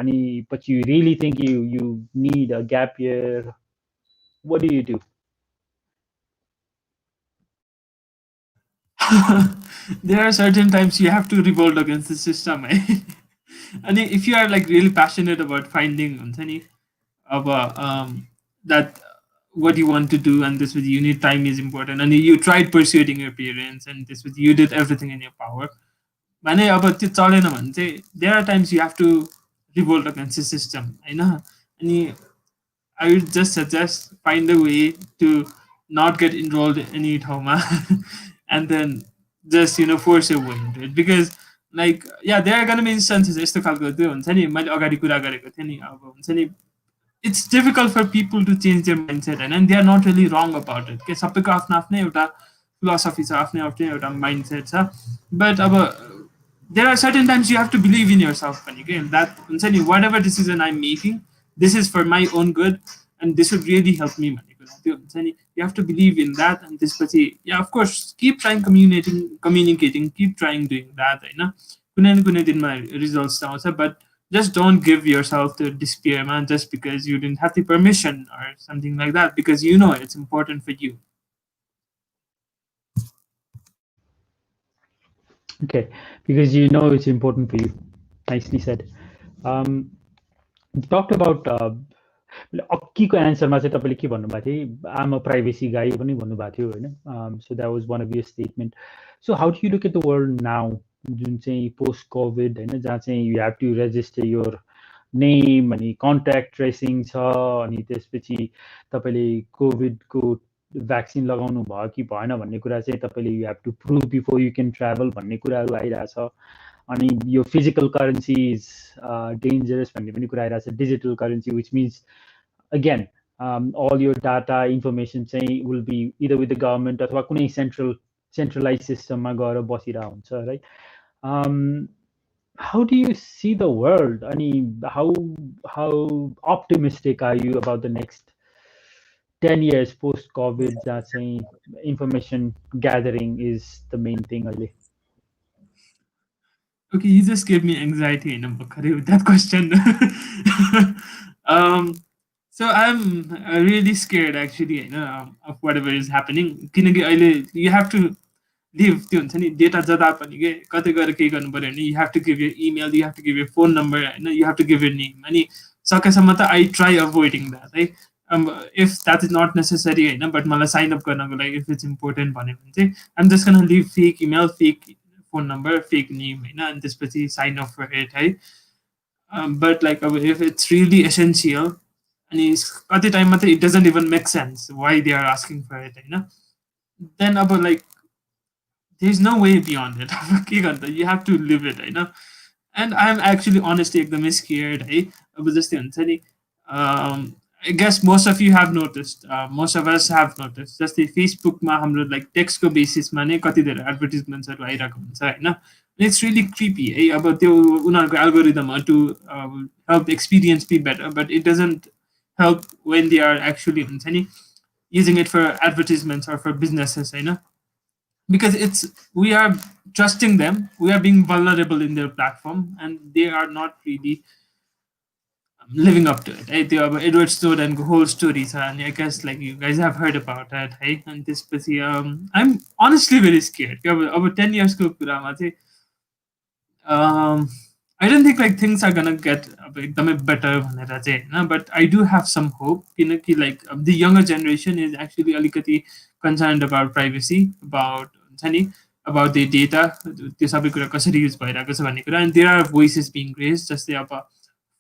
अनि पछि you really think you need a gap year what do you do? There are certain times you have to revolt against the system and if you are like really passionate about finding that what you want to do and this with you need time is important and you tried persuading your parents and this with you did everything in your power भने अब त्यो चलेन भने चाहिँ there are times you have to revolt against the system होइन अनि I would just suggest find a way to not get enrolled in any trauma and then just force your way into it because like yeah there are gonna be instances यस्तो खालको त्यो हुन्छ नि मैले अगाडि कुरा गरेको थिएँ नि अब हुन्छ नि it's difficult for people to change their mindset and they are not really wrong about it के सबैको आफ्नो आफ्नै एउटा philosophy छ आफ्नै आफ्नै एउटा mindset छ but अब there are certain times you have to believe in yourself पनि के that हुन्छ नि whatever decision I'm making this is for my own good and this would really help me भनेको त्यो हुन्छ नि you have to believe in that and त्यसपछि yeah of course keep trying communicating keep trying doing that होइन कुनै न कुनै दिनमा results आउँछ but just don't give yourself to despair man just because you didn't have the permission or something like that because you know it's important for you. Okay, because you know it's important for you. Nicely said. Talked about अक्कीको एन्सरमा चाहिँ तपाईँले के भन्नुभएको थियो आम a privacy गाई पनि भन्नुभएको थियो होइन so that was one of your statement so how do you look at the world now जुन चाहिँ पोस्ट कोभिड होइन जहाँ चाहिँ you have to register your name अनि कन्ट्याक्ट ट्रेसिङ छ अनि त्यसपछि तपाईँले कोभिडको भ्याक्सिन लगाउनु भयो कि भएन भन्ने कुरा चाहिँ तपाईँले you have to prove before you can travel भन्ने कुराहरू आइरहेछ अनि यो फिजिकल करेन्सी इज डेन्जरस भन्ने पनि कुरा आइरहेछ digital currency which means again all यो डाटा इन्फर्मेसन चाहिँ will be either with the government अथवा कुनै सेन्ट्रलाइज सिस्टममा गएर बसिरहेको हुन्छ right how do you see the world? I mean, how optimistic are you about the next 10 years post-COVID? That saying information gathering is the main thing. Okay, you just gave me anxiety in with that question. So I'm really scared actually, of whatever is happening. You have to leave data you have to give your email, you have to give your phone number, you have to give your name. I try avoiding that. Right? If that is not necessary, but mala sign up like if it's important, I'm just gonna leave fake email, fake phone number, fake name, and this sign up for it. Right? But like if it's really essential, and at the time it doesn't even make sense why they are asking for it. Then about like there's no way beyond it. You have to live it, and I'm actually honestly scared. I guess most of you have noticed. Most of us have noticed. Just the Facebook ma like text basis ma advertisements it's really creepy about the algorithm to help experience be better, but it doesn't help when they are actually using it for advertisements or for businesses, because we are trusting them, we are being vulnerable in their platform, and they are not really living up to it. Right? The Edward Snowden whole stories, and I guess like you guys have heard about it, right? And this, I'm honestly very scared. Over 10 years, um, I don't think like things are gonna get एकदमै better भनेर चाहिँ होइन, but I do have some hope किनकि like the younger generation is actually अलिकति concerned about privacy, about हुन्छ नि about the data, त्यो सबै कुरा कसरी युज भइरहेको छ भन्ने कुरा, and there are voices being raised जस्तै अब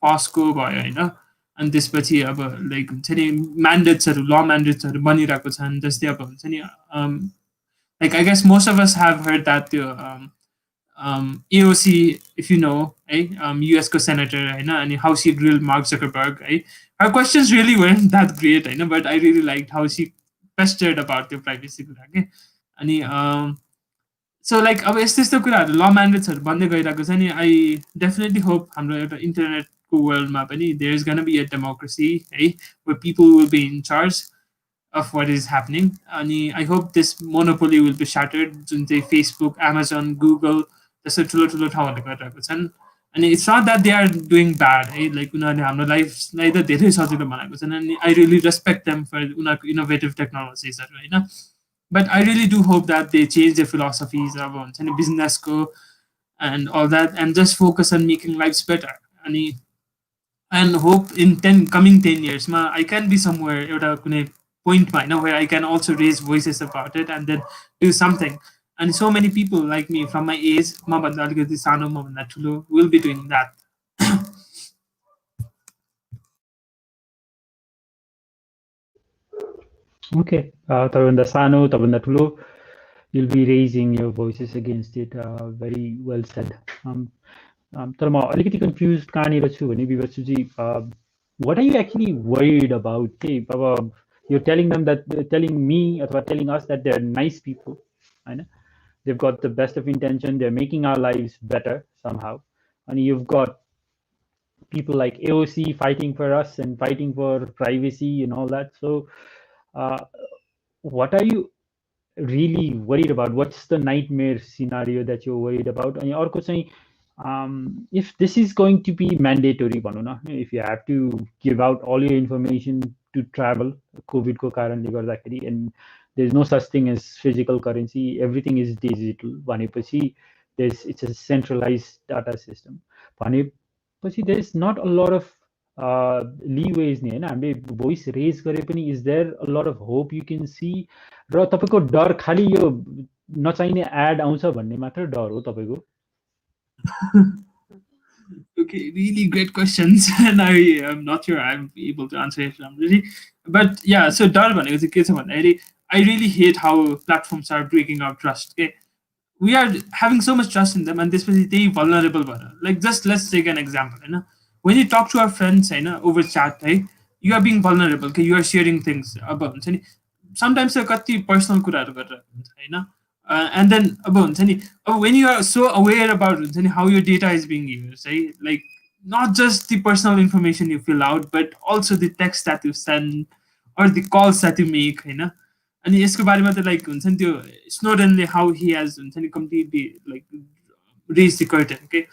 फस्को भयो होइन, अनि त्यसपछि अब लाइक हुन्छ नि म्यान्डेट्सहरू ल म्यान्डेट्सहरू बनिरहेको छन्, जस्तै अब हुन्छ नि like I guess most of us have heard that the AOC, if you know, US senator, and how she grilled Mark Zuckerberg. Her questions really weren't that great, but I really liked how she pestered about the privacy. And so like अब यस्तो यस्तो कुराहरू ल म्यान्डेट्सहरू बन्दै गइरहेको छ नि, I definitely hope हाम्रो एउटा इन्टरनेटको वर्ल्डमा पनि there is gonna be a democracy है, where people will be in charge of what is happening. And I hope this monopoly will be shattered जुन चाहिँ फेसबुक, एमाजोन, गुगल जस्तो ठुलो ठुलो ठाउँहरूले गरिरहेको छन्. अनि it's not that they are doing bad है, लाइक उनीहरूले हाम्रो लाइफलाई त धेरै सजिलो बनाएको छन्, अनि I really respect them for उनीहरूको इनोभेटिभ टेक्नोलोजिजहरू होइन. But I really do hope that they change their philosophies of business go and all that, and just focus on making lives better. And hope in 10 coming 10 years, I can be somewhere at a point where I can also raise voices about it and then do something. And so many people like me from my age, will be doing that. Okay, Tavanda Sano, Tavanda Tulo, you'll be raising your voices against it. Very well said. तर म अलिकति confuse कहाँनिर छु भने विवत्सुजी, what are you actually worried about? अब you're telling them that, telling me or telling us that they're nice people, होइन, they've got the best of intention, they're making our lives better somehow, and you've got people like AOC fighting for us and fighting for privacy and all that. So what are you really worried about? What's the nightmare scenario that you're worried about? अनि अर्को चाहिँ, if this is going to be mandatory, भनौँ न, if you have to give out all your information to travel, COVID को कारणले गर्दाखेरि, and there's no such thing as physical currency, everything is digital भनेपछि it's a centralized data system भनेपछि there's not a lot of leeways नि होइन. हामीले voice raise गरे पनि is there a lot of hope you can see, र तपाईँको डर खालि यो नचाहिने एड आउँछ भन्ने मात्र डर हो तपाईँको? Okay, really great questions, and I am not sure I'm able to answer it really. But yeah, so डर भनेको चाहिँ के छ भन्दाखेरि, I really hate how platforms are breaking our trust. Okay, we are having so much trust in them, and this was they vulnerable. Like just let's take an example. When you talk to our friends, over chat, you are being vulnerable. Okay, you are sharing things about. Sometimes a कति personal कुराहरू गरेर हुन्छ, and then when you are so aware about how your data is being used, like not just the personal information you fill out, but also the text that you send or the calls that you make, and यसको बारेमा त like हुन्छ नि त्यो स्नोडेनले how he has completely like raised the curtain, okay,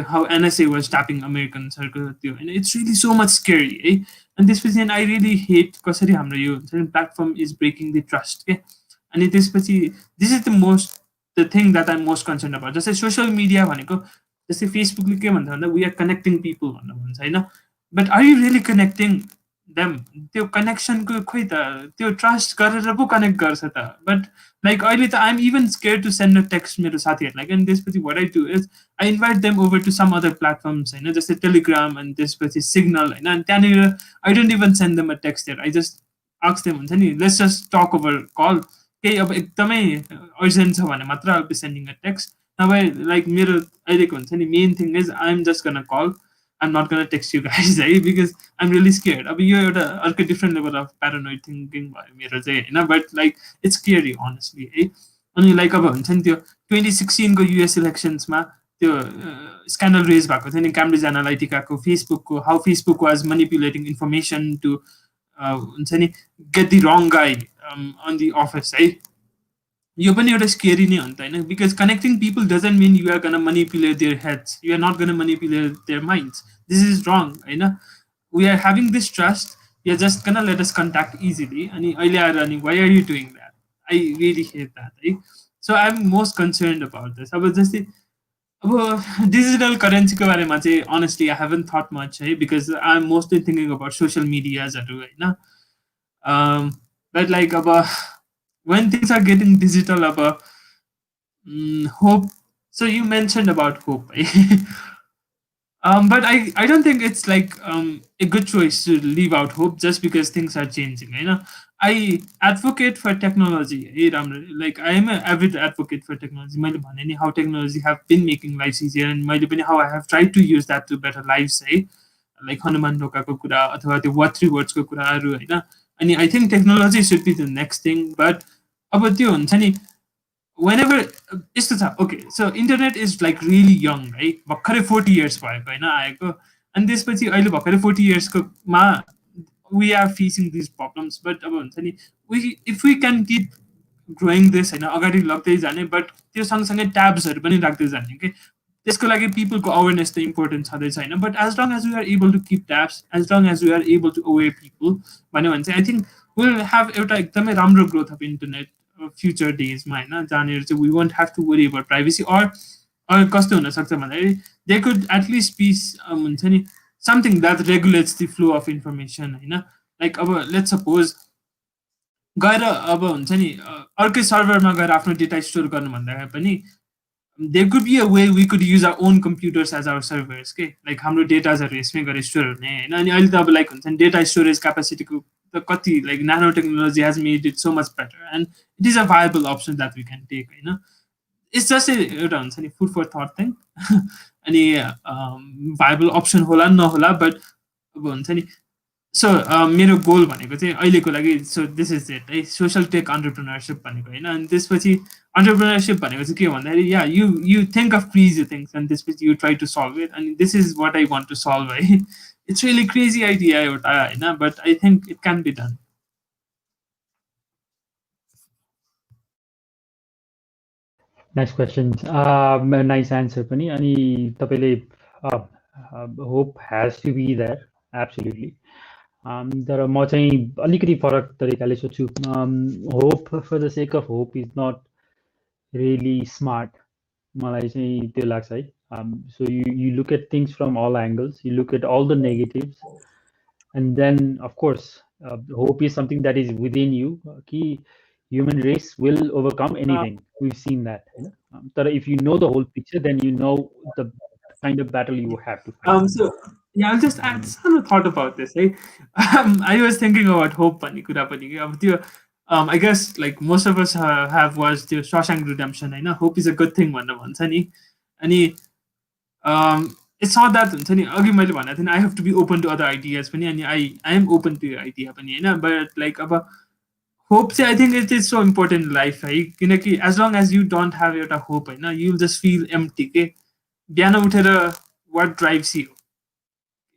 how NSA was tapping Americansहरूको त्यो होइन, it's really so much scary है. And त्यसपछि I really hate कसरी हाम्रो यो platform is breaking the trust, okay. अनि त्यसपछि this is the thing that I'm most concerned about. जस्तै सोसियल मिडिया भनेको, जस्तै फेसबुकले के भन्छ भन्दा we are connecting people भनेर भन्छ होइन, but are you really connecting them? त्यो कनेक्सनको खोइ त त्यो ट्रस्ट गरेर पो कनेक्ट गर्छ त. बट लाइक अहिले त I'm even scared to send a text मेरो साथीहरूलाई, अनि त्यसपछि what I do is I invite them over to some other platforms होइन, जस्तै टेलिग्राम, अनि त्यसपछि सिग्नल होइन, अनि त्यहाँनिर I don't even send them a text there, I just ask them हुन्छ नि let's just talk over call. केही अब एकदमै अर्जेन्ट छ भने मात्र I be sending a text, नभए लाइक मेरो अहिलेको हुन्छ नि main thing is I am just gonna call, I'm not gonna text you guys, because I'm really scared. अब यो एउटा अर्को different level of paranoid thinking भयो मेरो चाहिँ होइन, but like it's scary honestly है. अनि लाइक अब हुन्छ नि त्यो 2016 को US इलेक्सन्समा त्यो स्क्यान्डल रेज भएको थियो नि क्याम्ब्रिज एनालाइटिकाको, फेसबुकको, how Facebook was manipulating information to हुन्छ नि गेट दि रङ गाई अन दि अफिस है. यो पनि एउटा स्केरी नै हो नि त होइन, because connecting people doesn't mean you are gonna manipulate their heads, you are not gonna manipulate their minds. This is wrong होइन. We are having this trust, you are just gonna let us contact easily, अनि अहिले आएर अनि why are you doing that? I really hate that है. So I am most concerned about this. अब जस्तै अब digital करेन्सीको बारेमा चाहिँ honestly I heaven thought much है because I am mostly thinking about social मिडियाजहरू होइन बट लाइक अब when things are getting digital hope, so you mentioned about hope. But I don't think it's like a good choice to leave out hope just because things are changing. You know, I advocate for technology. Like I am an avid advocate for technology. मैले भने नि how technology have been making lives easier and मैले पनि how I have tried to use that to better lives है. Like Hanuman ढोकाको कुरा अथवा त्यो what3 wordsको कुराहरू होइन. अनि I think technology should be the next thing. But अब त्यो हुन्छ नि whenever यस्तो छ okay so internet is like really young है भर्खरै 40 years भएको होइन आएको अनि त्यसपछि अहिले भर्खरै 40 yearsकोमा we are facing these problems but अब हुन्छ नि if we can keep growing this होइन अगाडि लग्दै जाने बट त्यो सँगसँगै ट्याब्सहरू पनि राख्दै जाने कि त्यसको लागि पिपलको अवेरनेस त इम्पोर्टेन्ट छँदैछ होइन but as long as we are able to keep tabs as long as we are able to aware people भन्यो भने चाहिँ आई थिङ्क विल हेभ एउटा एकदमै राम्रो ग्रोथ अफ इन्टरनेट फ्युचर डेजमा होइन जहाँनिर चाहिँ we won't have to worry about privacy or कस्तो हुनसक्छ भन्दाखेरि दे कुड एटलिस्ट बी हुन्छ नि something that regulates the flow of information होइन लाइक अब लेट सपोज गएर अब हुन्छ नि अर्कै सर्भरमा गएर आफ्नो डेटा स्टोर गर्नु भन्दाखेरि पनि there could be a way we could use our own computers as our servers के लाइक हाम्रो डेटाजहरू यसमै गएर स्टोर हुने होइन अनि अहिले त अब लाइक हुन्छ नि डेटा स्टोरेज क्यापेसिटीको त कति like nano technology has made it so much better and it is a viable option that we can take होइन इट्स जस्ट एउटा हुन्छ नि फुड फर थट थिङ अनि भायबल अप्सन होला नहोला बट अब हुन्छ नि सो मेरो गोल भनेको चाहिँ अहिलेको लागि सो दिस इज इट है सोसल टेक अन्टरप्रिनरसिप भनेको होइन अनि त्यसपछि अन्टरप्रिनरसिप भनेको चाहिँ के हो भन्दाखेरि yeah you think of crazy things अनि त्यसपछि you try to solve it अनि this is what I want to solve है इट्स रियली क्रेजी आइडिया एउटा होइन but I think it can be done Nice questions. Nice answer पनि अनि तपाईँले hope has to be there absolutely. तर म चाहिँ अलिकति फरक तरिकाले सोच्छु hope for the sake of hope is not really smart. मलाई चाहिँ त्यो लाग्छ है. So you look at things from all angles. You look at all the negatives, and then of course hope is something that is within you. कि human race will overcome anything. We've seen that. But if you know the whole picture, then you know the kind of battle you have to fight. So yeah, I'll just add some thought about this. Right? I was thinking about hope भन्ने कुरा पनि कि अब त्यो I guess like most of us have watched the Shawshank Redemption. होइन hope is a good thing भनेर भन्छ नि अनि it's not that हुन्छ नि अघि मैले भनेको थिएँ I have to be open to other ideas पनि अनि I am open to your idea पनि होइन but like अब hope चाहिँ I think it is so important in life है किनकि as long as you don't have एउटा hope होइन you will just feel empty के बिहान उठेर what drives you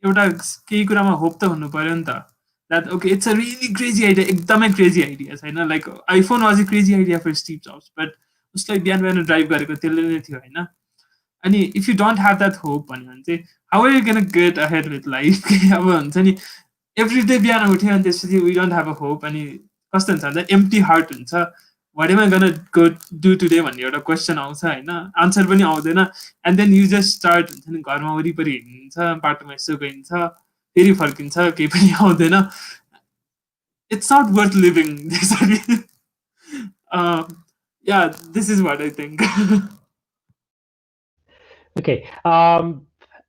एउटा केही कुरामा होप त हुनु पर्यो नि त that okay it's a really crazy idea एकदमै crazy idea छैन like iPhone was a crazy idea for Steve Jobs but उसलाई बिहान बिहान ड्राइभ गरेको त्यसले नै थियो होइन अनि if you don't have that hope भन्यो भने चाहिँ how are you gonna get ahead with life अब हुन्छ नि every day बिहान उठ्यो अनि त्यसपछि we don't have a hope अनि कस्तो हुन्छ भन्दा empty heart हुन्छ what am I gonna go do today भन्ने एउटा क्वेसन आउँछ होइन आन्सर पनि आउँदैन and then you just start हुन्छ नि घरमा वरिपरि हिँड्छ बाटोमा यसो गइन्छ फेरि फर्किन्छ केही पनि आउँदैन it's not worth living yeah this is what I think Okay.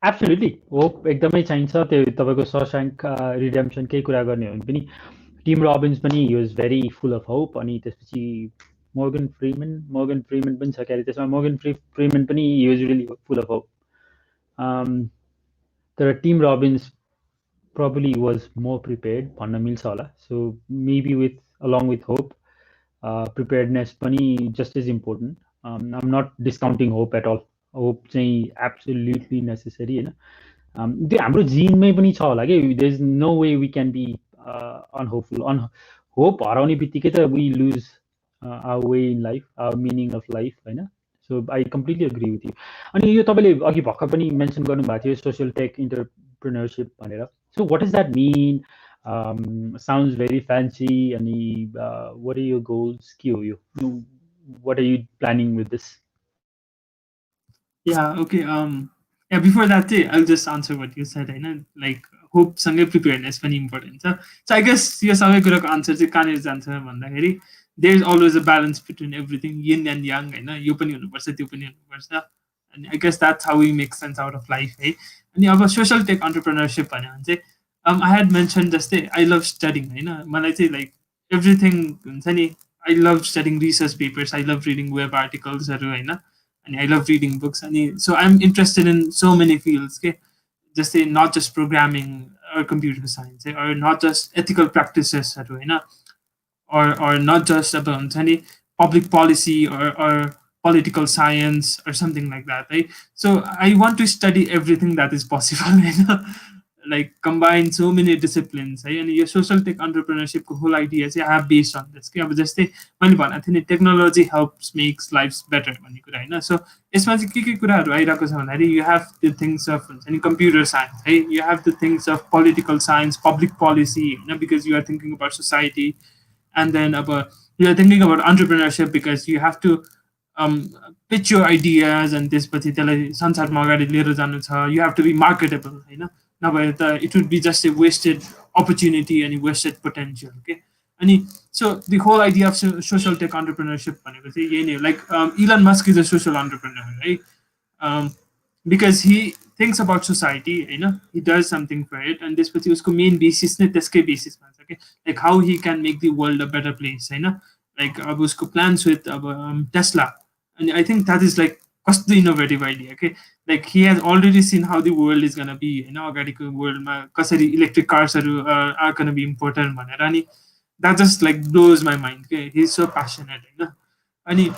Absolutely. Hope एकदमै चाहिन्छ त्यो तपाईँको शशाङ्क रिडेम्सनकै कुरा गर्ने हो भने पनि टिम रोबिन्स पनि he was very full of hope अनि त्यसपछि मोर्गन फ्रीमन पनि छ क्यारे त्यसमा मोर्गन फ्रीमन पनि he was really full of hope. तर Tim Robbins probably was more prepared भन्न मिल्छ होला. So maybe along with hope preparedness पनि just as important. I'm not discounting hope at all. Hope चाहिँ एब्सोल्युटली नेसेसरी होइन त्यो हाम्रो जिनमै पनि छ होला कि there is no way we can be unhopeful hope हराउने बित्तिकै त we lose our way in life our meaning of life होइन so I completely agree with you अनि यो तपाईँले अघि भर्खर पनि मेन्सन गर्नुभएको थियो सोसियल टेक इन्टरप्रिनरसिप भनेर so what is that mean sounds very fancy अनि वाट आर योर गोल्स के हो यो what are you planning with this Yeah, okay. Yeah, before that, I'll just answer what you said. I know, like, hope सँगै preparedness पनि important छ. So I guess यो सबै कुराको answer चाहिँ कहाँनिर जान्छ भन्दाखेरि there's always a balance between everything, yin and yang, होइन, यो पनि हुनुपर्छ, त्यो पनि हुनुपर्छ. And I guess that's how we make sense out of life, है. अनि अब social tech entrepreneurship भन्यो भने चाहिँ I had mentioned जस्तै I love studying, होइन, मलाई चाहिँ like everything हुन्छ नि, I love studying research papers, I love reading web articles-हरू, होइन, and I love reading books. And so I'm interested in so many fields. Okay, just say not just programming or computer science, or not just ethical practices, or not just about any public policy or political science or something like that. Right? So I want to study everything that is possible. Like combine so many disciplines, and your social tech entrepreneurship whole idea is I have based on this. Okay, just I think technology helps makes lives better. So you have the things of computer science, you have the things of political science, public policy, because you are thinking about society, and then about you are thinking about entrepreneurship because you have to um, pitch your ideas and this त्यसलाई संसारमा अगाडि लिएर जानु छ, you have to be marketable, नभए त it would be just a wasted opportunity and a wasted potential. Okay, अनि so the whole idea of social tech entrepreneurship भनेको चाहिँ यही नै हो. Like Elon Musk is a social entrepreneur, right? um, because he thinks about society, he does something for it, and this उसको main basis नै त्यसकै basis मा छ. Okay, like how he can make the world a better place, like अब उसको plans with Tesla, and I think that is like कस्तो innovative idea. Okay, like he has already seen how the world is gonna be, अगाडिको वर्ल्डमा कसरी electric कार्सहरू are gonna be important भनेर, अनि that just like blows my mind. Okay, he's so passionate, अनि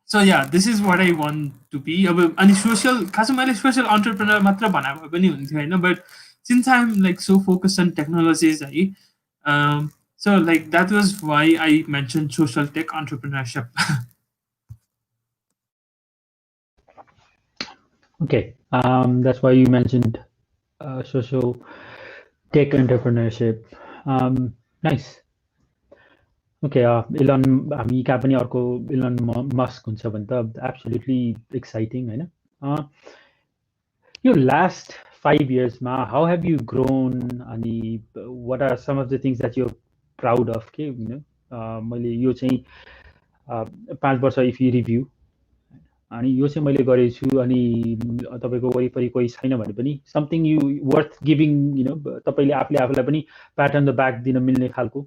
so yeah, this is what I want to be. And social entrepreneur matra bana pani hunthyo, but since I'm like so focused on technologies, so like that was why I mentioned social tech entrepreneurship. Okay, that's why you mentioned social tech entrepreneurship. Nice. Okay, Elon, हामी कहाँ पनि अर्को Elon Musk हुन्छ भने त absolutely exciting, होइन? Your last 5 years ma, how have you grown, अनि what are some of the things that you're proud of? के मैले यो चाहिँ 5 वर्ष if you review, अनि यो चाहिँ मैले गरेछु, अनि तपाईको वरिपरि कोही छैन भने पनि something you worth giving, तपाईले आफूले आफूलाई पनि pat on the back दिन मिल्ने खालको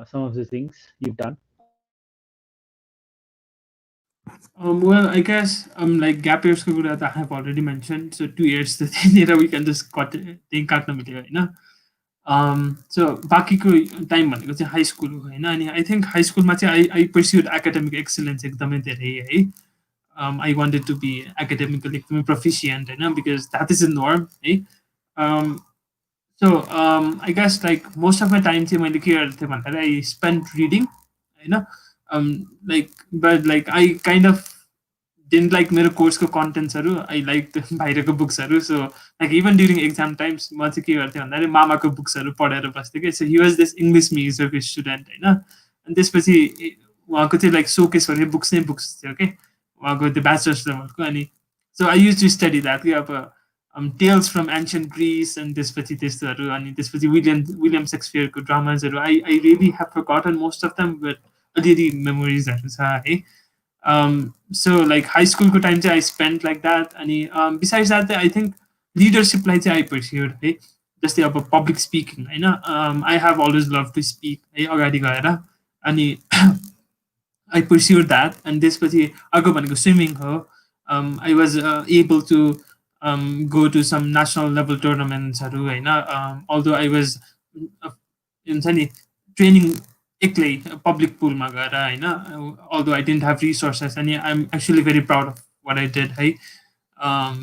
some of the things you've done. Well, I guess like gap years I have already mentioned. So 2 years the we can just cut मिल्यो, so बाँकीको time भनेको चाहिँ हाई स्कुल हो, होइन, अनि I think high स्कुलमा चाहिँ आई पर्स्युड एकाडेमिक एक्सलेन्स एकदमै धेरै, है. I wanted to be academically proficient, because that is the norm, है. So I guess like most of my time I spent reading, like, but like I kind of didn't like मेरो कोर्सको कन्टेन्ट्सहरू, I like बाहिरको बुक्सहरू. So like even during exam times म चाहिँ के गर्थेँ भन्दाखेरि मामाको बुक्सहरू पढेर बस्थेँ कि. So he was this English मेजरको स्टुडेन्ट, होइन. अनि त्यसपछि उहाँको चाहिँ लाइक सोकेस भन्ने बुक्स नै बुक्स थियो कि उहाँको त्यो ब्याचलर्स लेभलको. अनि so I use to study that कि अब टेल्स फ्रम एन्सियन्ट ग्रिस, अनि त्यसपछि त्यस्तोहरू, अनि त्यसपछि विलियम सेक्सपियरको ड्रामाजहरू. I really have forgotten most of them, but अलिअलि मेमोरिजहरू छ, है. So like high school time I spent like that, and besides that I think leadership like I pursued, hey, just about public speaking, I have always loved to speak, hey, and I pursued that. And this was the swimming, I was able to go to some national level tournaments, although I was in training public pool ma gaera, although I didn't have resources, and I'm actually very proud of what I did, hey,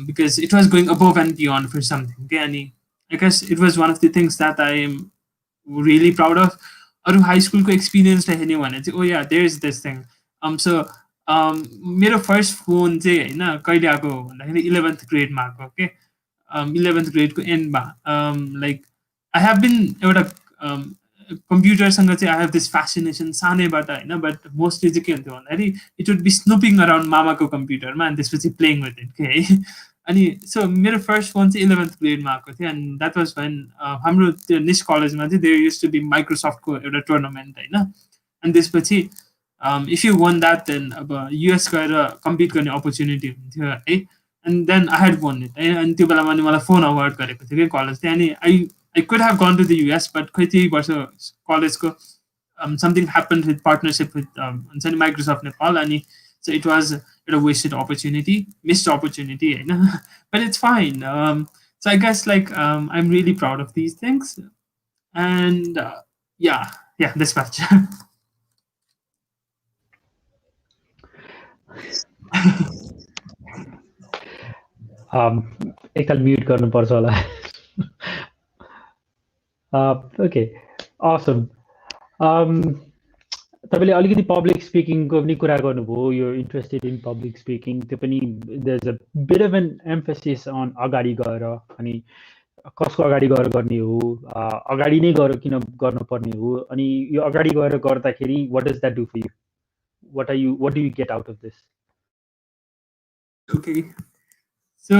because it was going above and beyond for something, okay. And I guess it was one of the things that I am really proud of. High school experience oh yeah, there's this thing. So मेरो first phone चाहिँ होइन कहिले आएको भन्दाखेरि 11th ग्रेडमा आएको, okay. 11th ग्रेडको एन्डमा, लाइक आई हेभ बिन एउटा कम्प्युटरसँग चाहिँ आई हेभ दिस फेसिनेसन सानैबाट होइन, बट मोस्टली चाहिँ के हुन्थ्यो भन्दाखेरि इट वुड बी स्नुपिङ अराउन्ड मामाको कम्प्युटरमा अनि त्यसपछि प्लेइङ विथ इट के है। अनि सो मेरो फर्स्ट फोन चाहिँ 11th ग्रेडमा आएको थियो, एन्ड द्याट वाज वेन हाम्रो त्यो निस कलेजमा चाहिँ देयर युज टु बी माइक्रोसफ्टको एउटा टुर्नामेन्ट होइन। अनि त्यसपछि if you won that then अब युएस गएर कम्पिट गर्ने अपर्च्युनिटी हुन्थ्यो है। And then I had won it है। अनि त्यो बेलामा अनि मलाई फोन अवार्ड गरेको थियो कि कलेजले। अनि I could have gone to the US, but खै त्यही वर्ष कलेजको something happen with partnership with हुन्छ नि माइक्रोसफ्ट नेपाल, अनि so it was a wasted opportunity, missed opportunity, but it's fine. So I guess like I'm really proud of these things, and yeah, this much. एकताल mute गर्नुपर्छ होला। Okay awesome. तपाईँले अलिकति public स्पिकिङको पनि कुरा गर्नुभयो, यो इन्ट्रेस्टेड इन पब्लिक स्पिकिङ, त्यो पनि there is a bit of an emphasis on अगाडि गएर, अनि कसको अगाडि गएर गर्ने हो, अगाडि नै गएर किन गर्नुपर्ने हो, अनि यो अगाडि गएर गर्दाखेरि what does that do for you, what do you get out of this? Okay, so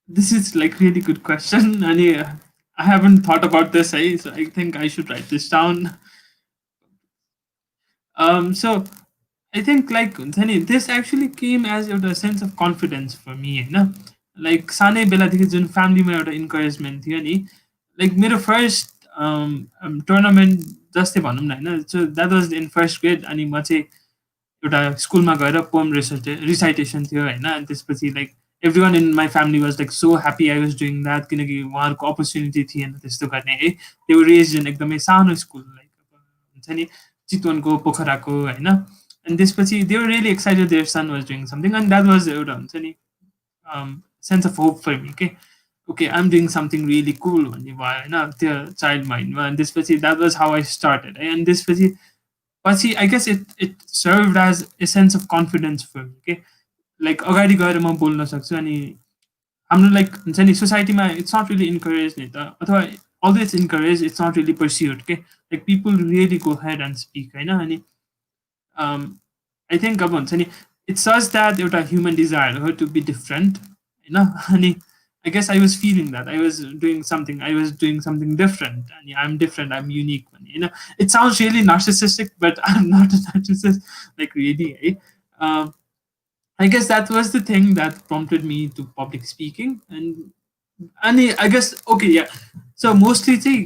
this is like really good question, and I haven't thought about this, so I think I should write this down. So I think like this actually came as a sense of confidence for me, like सानै बेलादेखि जुन फ्यामिलीमा एउटा encouragement थियो नि, like मेरो first tournament जस्तै भनौँ न होइन, so that was in first grade. अनि म चाहिँ एउटा स्कुलमा गएर पोएम रिसाइटेसन थियो होइन, अनि त्यसपछि like every one in my family was like so happy I was doing that, किनकि उहाँहरूको अपर्च्युनिटी थिएन त्यस्तो गर्ने है। त्यो रेज इन एकदमै सानो स्कुल, लाइक हुन्छ नि चितवनको पोखराको होइन। अनि त्यसपछि they were really excited their son was doing something, and that was एउटा हुन्छ नि sense of hope for me के, okay I am doing something really cool भन्ने भयो होइन त्यो चाइल्ड माइन्डमा। अनि त्यसपछि that was how I started है। अनि त्यसपछि I guess it serve as a sense of confidence for me के, लाइक अगाडि गएर म बोल्न सक्छु। अनि हाम्रो लाइक हुन्छ नि सोसाइटीमा इट्स नट रियली इन्करेज नि त, अथवा although it's encouraged, it's not really pursued. Okay, like people really go ahead and speak. I know, I think it says that a human desire to be different. I guess I was feeling that I was doing something. I was doing something different, and I'm different. I'm unique. It sounds really narcissistic, but I'm not a narcissist. Like really, I guess that was the thing that prompted me to public speaking, and I guess okay, yeah. So mostly चाहिँ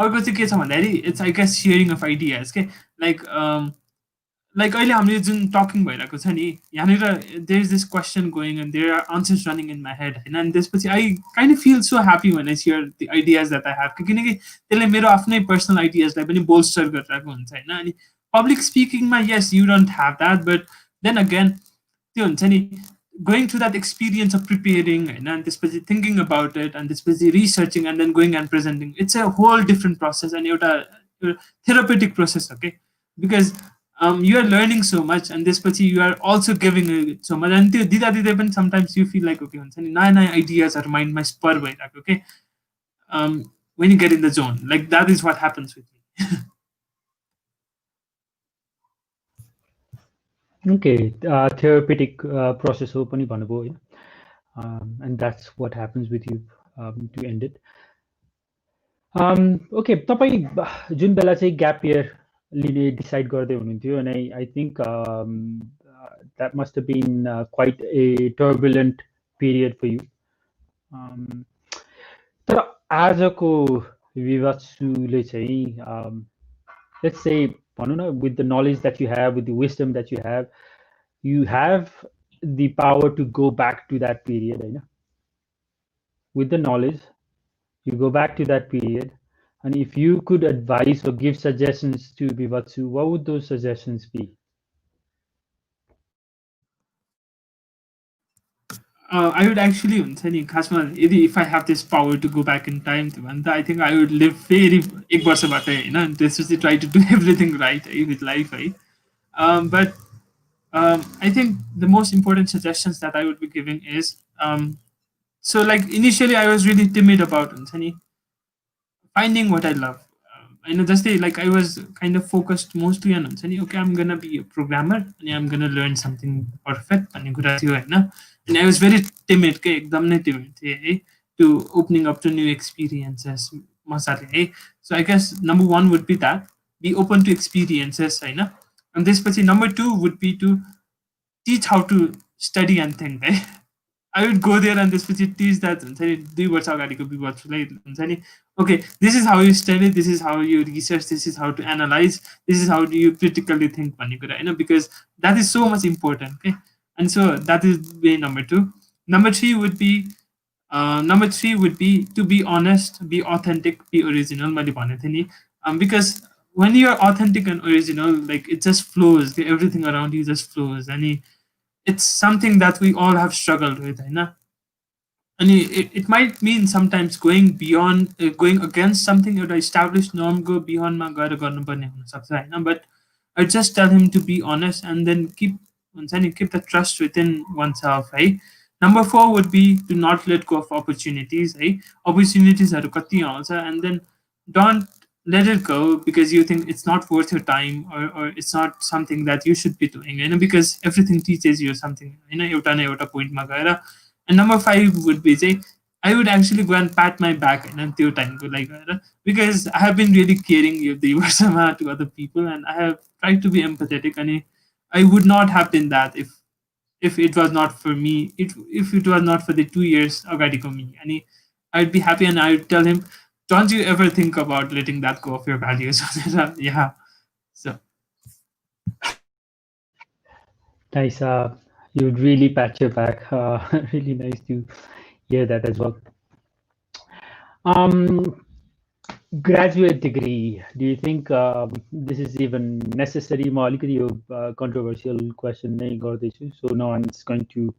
अर्को चाहिँ के छ भन्दाखेरि it's I guess sharing of ideas के, like अहिले हामीले जुन टकिङ भइरहेको छ नि यहाँनिर there is this question going and there are answers running in my head होइन। अनि त्यसपछि I kind of feel so happy when I share the ideas that I have, किनकि त्यसले मेरो आफ्नै पर्सनल आइडियाजलाई पनि बोल्स्टर गरिरहेको हुन्छ होइन। अनि पब्लिक स्पिकिङमा yes you don't have that, but then again त्यो हुन्छ नि going through that experience of preparing and thinking about it and researching and then going and presenting, it's a whole different process and a therapeutic process, okay, because you are learning so much and you are also giving so much, and sometimes you feel like okay nine ideas are mind my spur way, okay, when you get in the zone, like that is what happens with me. Okay, therapeutic process ho pani bhanनुभयो हैन, and that's what happens with you to end it. Okay, तपाई जुन बेला चाहिँ gap year लिने decide गर्दै हुनुहुन्थ्यो, and I think that must have been quite a turbulent period for you. तर आजको विवात्सुले चाहिँ let's say with the knowledge that you have, with the wisdom that you have the power to go back to that period, right? With the knowledge, you go back to that period, and if you could advise or give suggestions to Bibatshu, what would those suggestions be? I would actually, if I have this power to go back in time, I think I would live very and this is to try to do everything right with life. But I think the most important suggestions that I would be giving is so like initially I was really timid about finding what I love. जस्तै like I was kind of focused mostly on हुन्छ नि okay I'm gonna be a programmer and I'm gonna learn something perfect भन्ने कुरा थियो हैन and I was very timid के एकदम नै timid थिएँ है to opening up to new experiences मजाले है so I guess number 1 would be that be open to experiences हैन and त्यसपछि number 2 would be to teach how to study and think है I would go there and त्यसपछि teach that हुन्छ नि 2 वर्ष अगाडिको विवक्षलाई हुन्छ नि okay this is how you study this is how you research this is how to analyze this is how do you critically think भन्ने कुरा हैन because that is so much important okay and so that is way number 2 number 3 would be to be honest be authentic be original मैले भनेको थिएँ नि because when you are authentic and original like it just flows okay? Everything around you just flows and it's something that we all have struggled with हैन and it might mean sometimes going beyond going against something or the established norm go beyond मा गएर गर्नुपर्ने हुन सक्छ हैन but I just tell him to be honest and then keep the trust within oneself है number 4 would be to not let go of opportunities है opportunities हरु कति आउँछ and then don't let it go because you think it's not worth your time or it's not something that you should be doing you know because everything teaches you something you know एउटा न एउटा point मा गएर and number 5 would be say I would actually go and pat my back and त्यो time को लागि गएर because I have been really caring the वर्षमा to other people and I have tried to be empathetic and I would not have been that if it was not for me if it was not for the 2 years अगाडिको me and I'd be happy and I would tell him don't you ever think about letting that go of your values yeah so Nice. You'd really pat your back. Really nice to hear that as well. Graduate degree. Do you think this is even necessary? म अलिकति यो controversial question नै गर्दैछु. So no one's going to,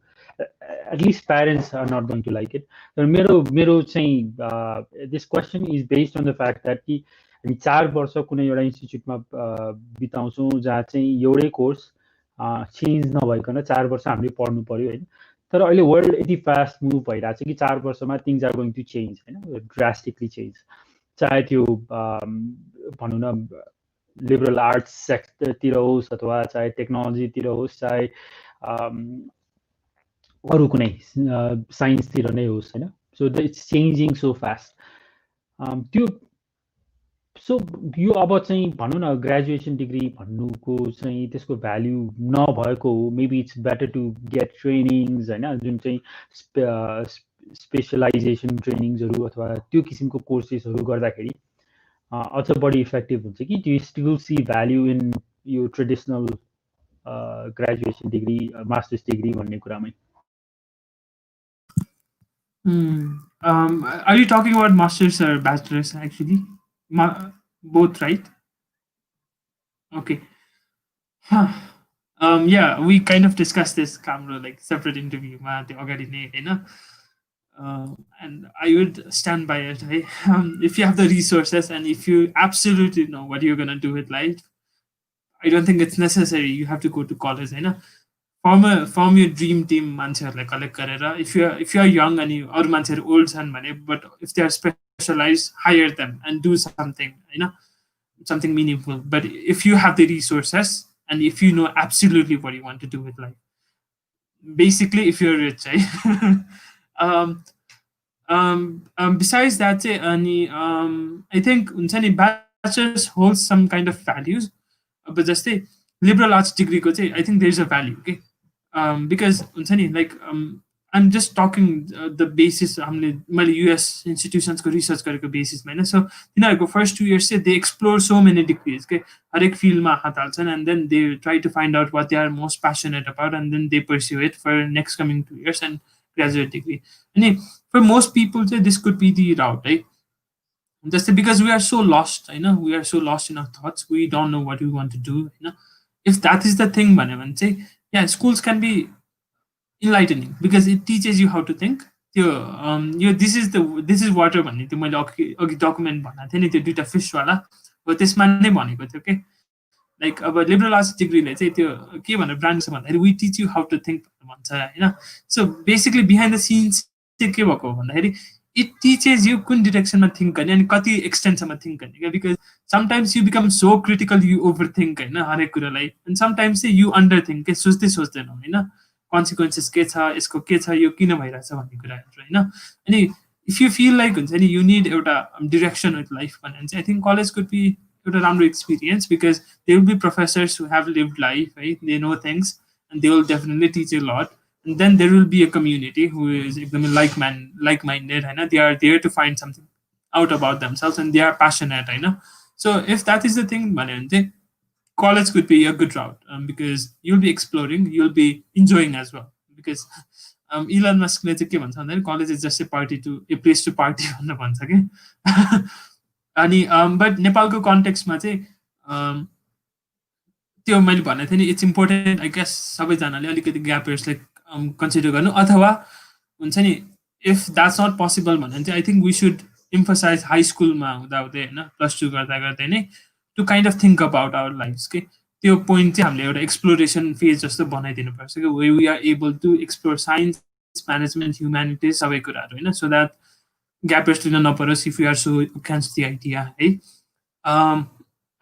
at least parents are not going to like it. मेरो चाहिँ this question is based on the fact that कि हामी 4 वर्ष कुनै एउटा इन्स्टिट्युटमा बिताउँछौँ जहाँ चाहिँ एउटै कोर्स चेन्ज नभइकन 4 वर्ष हामीले पढ्नु पर्यो हैन तर अहिले वर्ल्ड यति फास्ट मुभ भइरहेछ कि 4 वर्षमा things are going to change हैन ड्रास्टिकली चेन्ज चाहे त्यो भनौँ न लिबरल आर्ट्स सेक्टरतिर होस् अथवा चाहे टेक्नोलोजीतिर होस् चाहे अरू कुनै साइन्सतिर नै होस् हैन so it's changing so fast त्यो सो यो अब चाहिँ भनौँ न ग्रेजुएसन डिग्री भन्नुको चाहिँ त्यसको भ्याल्यु नभएको हो maybe it's better to get trainings हैन जुन चाहिँ स्पेसलाइजेसन ट्रेनिङ्सहरू अथवा त्यो किसिमको कोर्सेसहरू गर्दाखेरि अझ बढी इफेक्टिभ हुन्छ कि do you still see value in यो traditional graduation degree masters degree भन्ने कुरामै Are you talking about masters or bachelors actually? Both, right? Okay. Yeah, we kind of discussed this camera like separate interview and I would stand by it. Right? If you have the resources and if you absolutely know what you're gonna do with life, I don't think it's necessary. You have to go to college. You know? Form your dream team मान्छेहरुलाई collect गरेर if you are young and you अरु मान्छेहरु old छन् भने but if they are specialized hire them and do something you know something meaningful but if you have the resources and if you know absolutely what you want to do with life basically if you're rich besides that I think हुन्छ नि bachelors holds some kind of values but जस्तै liberal arts degree ko I think there's a value okay because like I'm just talking the basis मैले US institutions को research गरेको basis मा हैन so तिनीहरुको first 2 years they explore so many degrees okay हरेक field मा हात हाल्छन् and then they try to find out what they are most passionate about and then they pursue it for next coming 2 years and graduate degree and for most people this could be the route right just because we are so lost you know we are so lost in our thoughts we don't know what we want to do you know if that is the thing भन्यो भने चाहिँ yeah schools can be enlightening because it teaches you how to think त्यो this is water भन्ने त्यो मैले अघि document भनेको थिएँ नि त्यो दुईटा फिश वाला हो त्यसमा नै भनेको थियो के लाइक अब लिबरल आर्ट्स डिग्रीले चाहिँ त्यो के भनेर ब्रान्ड छ भन्दाखेरि we teach you how to think भन्छ हैन so basically behind the scenes चाहिँ के भएको भन्दाखेरि इट टिचेज यु कुन डिरेक्सनमा थिङ्क गर्ने अनि कति एक्सटेन्टसम्म थिङ्क गर्ने क्या because sometimes you become so critical, you overthink होइन हरेक कुरालाई, and sometimes चाहिँ you underthink के सोच्दै सोच्दैनौ होइन, consequences के छ, यसको के छ, यो किन भइरहेछ भन्ने कुराहरू होइन. अनि if you feel like हुन्छ नि you need एउटा direction with life भने चाहिँ I think college could be एउटा राम्रो experience, because there will be professors who have lived life, right? They know things and they will definitely teach a lot. And then there will be a community who is एकदमै like-minded होइन, they are there to find something out about themselves and they are passionate होइन. So if that is the thing भन्यो भने चाहिँ college could be a good route, because you'll be exploring, you'll be enjoying as well, because Elon Muskले चाहिँ के भन्छ भन्दाखेरि college is just a place to party भनेर भन्छ कि. अनि बट नेपालको कन्टेक्स्टमा चाहिँ त्यो मैले भनेको थिएँ नि, इट्स इम्पोर्टेन्ट आई गेस सबैजनाले अलिकति ग्याप इयर्सलाई कन्सिडर गर्नु, अथवा हुन्छ नि इफ द्याट्स नट पोसिबल भने चाहिँ I think we should emphasize high स्कुलमा हुँदाहुँदै होइन, +2 गर्दा गर्दै नै to kind of think about our life के. त्यो पोइन्ट चाहिँ हामीले एउटा एक्सप्लोरेसन फेज जस्तो बनाइदिनु पर्छ कि, way we are able to explore science, management, humanities सबै कुराहरू होइन, सो द्याट ग्याप इयर्स लिन नपरोस् इफ यु आर सो क्यान्स द आइडिया है.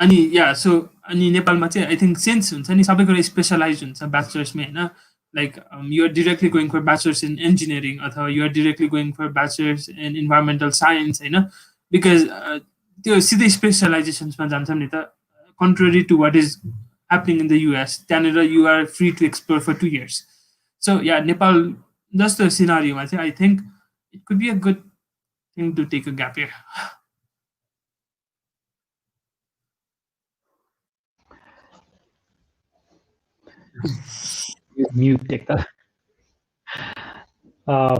अनि या सो अनि नेपालमा चाहिँ आई थिङ्क सेन्स हुन्छ नि सबै कुरा स्पेसलाइज हुन्छ ब्याचलर्समै होइन, like you're directly going for bachelors in engineering अथवा you're directly going for bachelors in environmental science होइन, बिकज त्यो सिधै स्पेसलाइजेसन्समा जान्छौँ नि त, contrary to what is happening in the US, त्यहाँनिर you're free to explore for 2 years. So yeah Nepal जस्तो सिनारीमा चाहिँ I think it could be a good thing to take a gap year. Mute देख्दा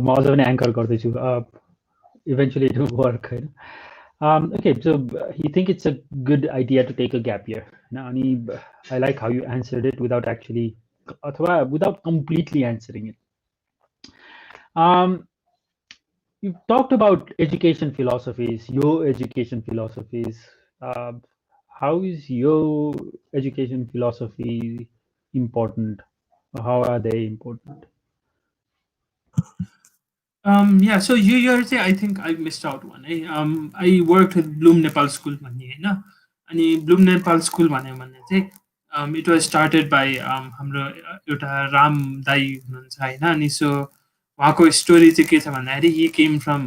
म अझ पनि एङ्कर गर्दैछु. Eventually it will work होइन. Okay, so you think it's a good idea to take a gap year? Ani, I like how you answered it without actually, without completely answering it. You've talked about education philosophies, your education philosophies. How is your education philosophy important? How are they important? Yeah, so year I think I missed out one. I worked with Bloom Nepal School भन्ने होइन, अनि Bloom Nepal School भन्यो भने चाहिँ it was started by हाम्रो एउटा राम दाई हुनुहुन्छ होइन, अनि सो उहाँको स्टोरी चाहिँ के छ भन्दाखेरि he came from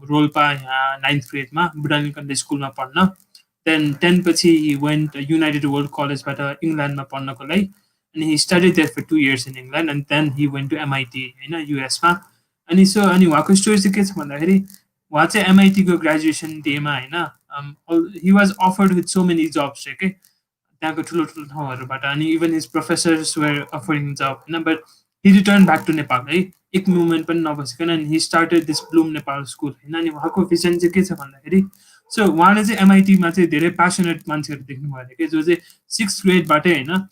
रोल्पा यहाँ 9th grade-मा बुढानीकण्ड स्कुलमा पढ्न, then 10 पछि he went United World College-बाट इङ्ल्यान्डमा पढ्नको लागि, and he studied there for 2 years in England, and then he went to MIT होइन US-मा. अनि सो अनि उहाँको स्टोरी चाहिँ के छ भन्दाखेरि उहाँ चाहिँ एमआइटीको ग्रेजुएसन डेमा होइन, he was offered with so many jobs चाहिँ के त्यहाँको ठुलो ठुलो ठाउँहरूबाट, अनि even his professors were offering job होइन, but he return back to Nepal है, एक मुभमेन्ट पनि नबसिकन, अनि he started this bloom Nepal school होइन. अनि उहाँको भिजन चाहिँ के छ भन्दाखेरि, सो उहाँले चाहिँ एमआइटीमा चाहिँ धेरै प्यासनेट मान्छेहरू देख्नुभयो अरे कि, जो चाहिँ 6th grade-बाटै होइन,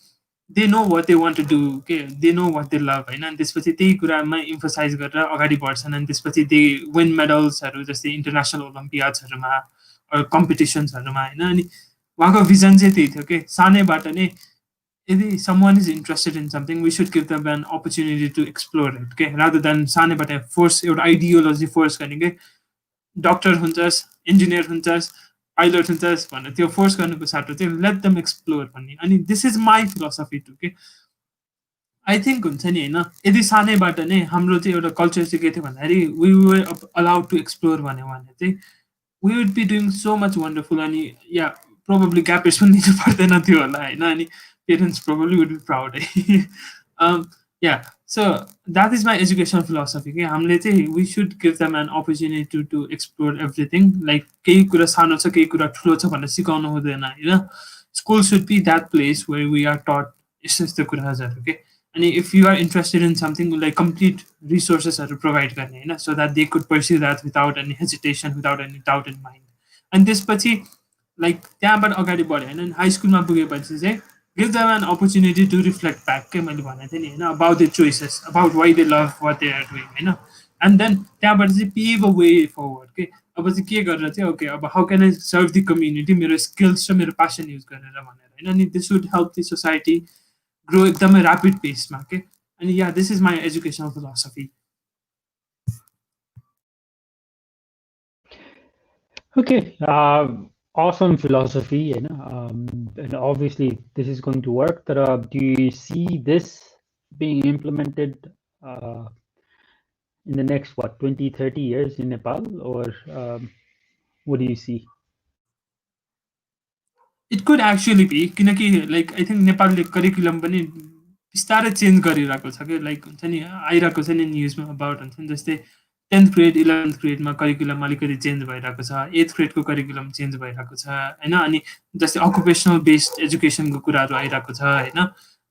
they know what they want to do, okay? They know what they love होइन, अनि त्यसपछि त्यही कुरामा इम्फोसाइज गरेर अगाडि बढ्छन्, अनि त्यसपछि दे विन मेडल्सहरू जस्तै इन्टरनेसनल ओलम्पियाड्सहरूमा अरू कम्पिटिसन्सहरूमा होइन. अनि उहाँको भिजन चाहिँ त्यही थियो कि सानैबाट नै यदि someone is interested in something we should give them an opportunity to explore it के, रादर देन सानैबाट फोर्स एउटा आइडियोलोजी फोर्स गर्ने कि डक्टर हुन्छस्, इन्जिनियर हुन्छस्, पाइलट हुन्छस् भनेर त्यो फोर्स गर्नुको साटो चाहिँ लेट देम एक्सप्लोर भन्ने. अनि this is my philosophy too के. आई थिङ्क हुन्छ नि होइन, यदि सानैबाट नै हाम्रो चाहिँ एउटा कल्चर चाहिँ के थियो भन्दाखेरि we were allowed to explore भन्यो भने चाहिँ we would be doing so much wonderful. अनि या प्रोबेबली ग्याप इयर्स पनि लिनु पर्दैन थियो होला होइन, अनि parents probably would be proud है. Yeah so that is my education philosophy कि हामीले चाहिँ we should give them an opportunity to explore everything. Like केही कुरा सानो छ केही कुरा ठुलो छ भनेर सिकाउनु हुँदैन होइन. School should be that place where we are taught यस्तो यस्तो कुराहरू के. अनि if you are interested in something like complete रिसोर्सेसहरू प्रोभाइड गर्ने होइन, so that they could pursue that without any hesitation, without any doubt in mind. अनि त्यसपछि लाइक त्यहाँबाट अगाडि बढ्यो होइन, हाई स्कुलमा पुगेपछि चाहिँ give them an opportunity to reflect back के मैले भनेको थिएँ नि होइन, about their choices, about why they love what they are doing होइन. and then त्यहाँबाट चाहिँ pave a way forward के. अब चाहिँ के गरेर चाहिँ ओके अब how can I serve the community मेरो skills र मेरो passion युज गरेर भनेर होइन. अनि this would help the society grow एकदमै rapid paceमा के. अनि yeah, this is my educational philosophy. Okay, awesome philosophy, and obviously this is going to work. Do you see this being implemented uh, in the next, what, 20, 30 years in Nepal, or what do you see? It could actually be, किनकि like I think नेपालले curriculum पनि बिस्तारै change गरिरहेको छ कि like हुन्छ नि आइरहेको छ नि न्युजमा अबाउट हुन्छ नि जस्तै 10th ग्रेड 11th ग्रेडमा करिकुलम अलिकति चेन्ज भइरहेको छ 8th ग्रेडको करिकुलम चेन्ज भइरहेको छ होइन अनि जस्तै अकुपेसनल बेस्ड एजुकेसनको कुराहरू आइरहेको छ होइन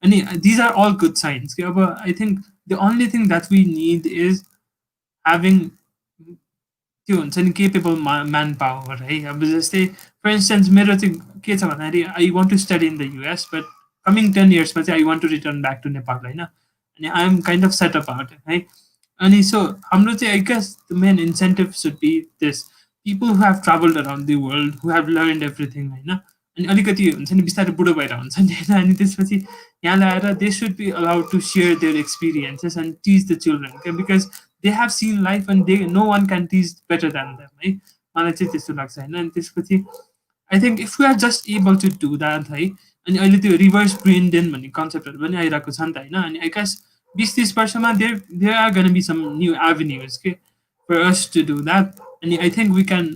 अनि these are all good signs कि अब I think the only thing that we need is having त्यो हुन्छ नि केपेबल म्यान पावर है अब जस्तै फर इन्स्टेन्स मेरो चाहिँ के छ भन्दाखेरि I want to study in the US but coming 10 इयर्समा चाहिँ I want to return back to Nepal होइन अनि I am kind of set about है अनि सो हाम्रो चाहिँ I guess the main incentive should be this people who have travelled around the world who have learned everything होइन अनि अलिकति हुन्छ नि बिस्तारै बुढो भएर हुन्छ नि होइन अनि त्यसपछि यहाँ ल्याएर they should be allowed to share their experiences and teach the children क्या because they have seen life and they no one can teach better than them है मलाई चाहिँ त्यस्तो लाग्छ होइन अनि त्यसपछि I think if we are just able to do that है अनि अहिले त्यो रिभर्स ब्रेन डेन भन्ने कन्सेप्टहरू पनि आइरहेको छ नि त होइन अनि आई गेस 20-30 वर्षमा there are gonna be some new avenues के for us to do that अनि I think we can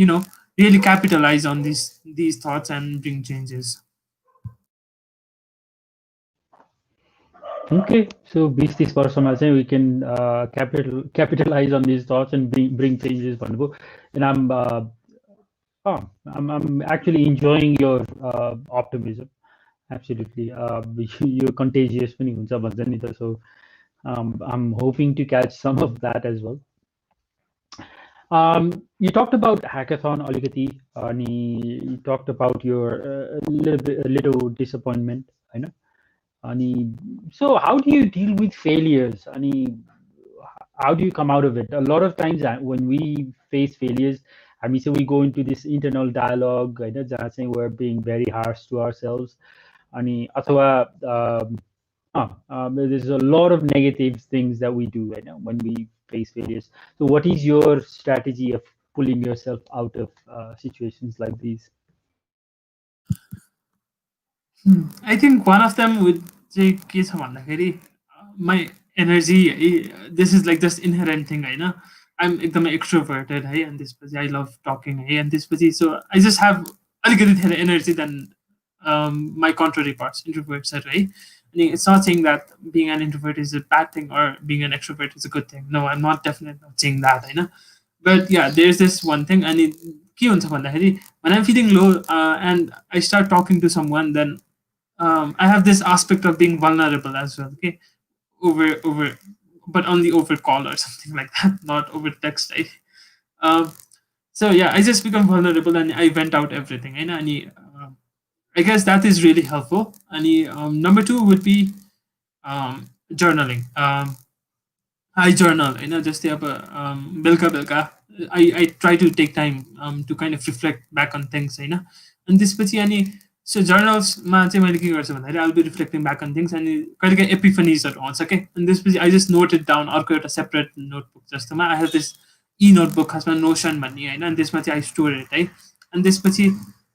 you know really capitalize on this thoughts and bring changes Okay, so 20-30 वर्षमा चाहिँ we can capitalize on these thoughts and bring changes भन्नुभयो. And I'm actually enjoying your optimism. Absolutely, you're contagious पनि हुन्छ भन्छ नि त. So I'm hoping to catch some of that as well. You talked about hackathon alikati, अनि you talked about your little disappointment, I know. So how do you deal with failures? How do you come out of it? A lot of times when we face failures, so we go into this internal dialogue, saying we're being very harsh to ourselves. There's a lot of negative things that we do when we face failures. So what is your strategy of pulling yourself out of situations like these? I think one of them would say के छ भन्दाखेरि my energy this is like just inherent thing होइन I'm एकदमै extroverted है अनि त्यसपछि I love talking है अनि त्यसपछि so I just have अलिकति धेरै energy than my contrary parts introverts है अनि it's not saying that being an introvert is a bad thing or being an extrovert is a good thing no I'm not definitely not saying that होइन but yeah there's this one thing अनि के हुन्छ भन्दाखेरि when I'm feeling low and I start talking to someone then I have this aspect of being vulnerable as well. Okay, over, but only over call or something like that, not over text. Right? So yeah, I just become vulnerable and I vent out everything. And I guess that is really helpful. And number two would be journaling. I journal. Just belka. I try to take time to kind of reflect back on things. And this so journalsमा चाहिँ मैले के गर्छु भन्दाखेरि I'll be reflecting back on things अनि कहिलेकाहीँ एपिफनीजहरू आउँछ के अनि त्यसपछि I just note it down अर्को एउटा सेपरेट नोटबुक जस्तोमा I have this नोटबुक खासमा नोसन भन्ने होइन अनि त्यसमा चाहिँ I store it है अनि त्यसपछि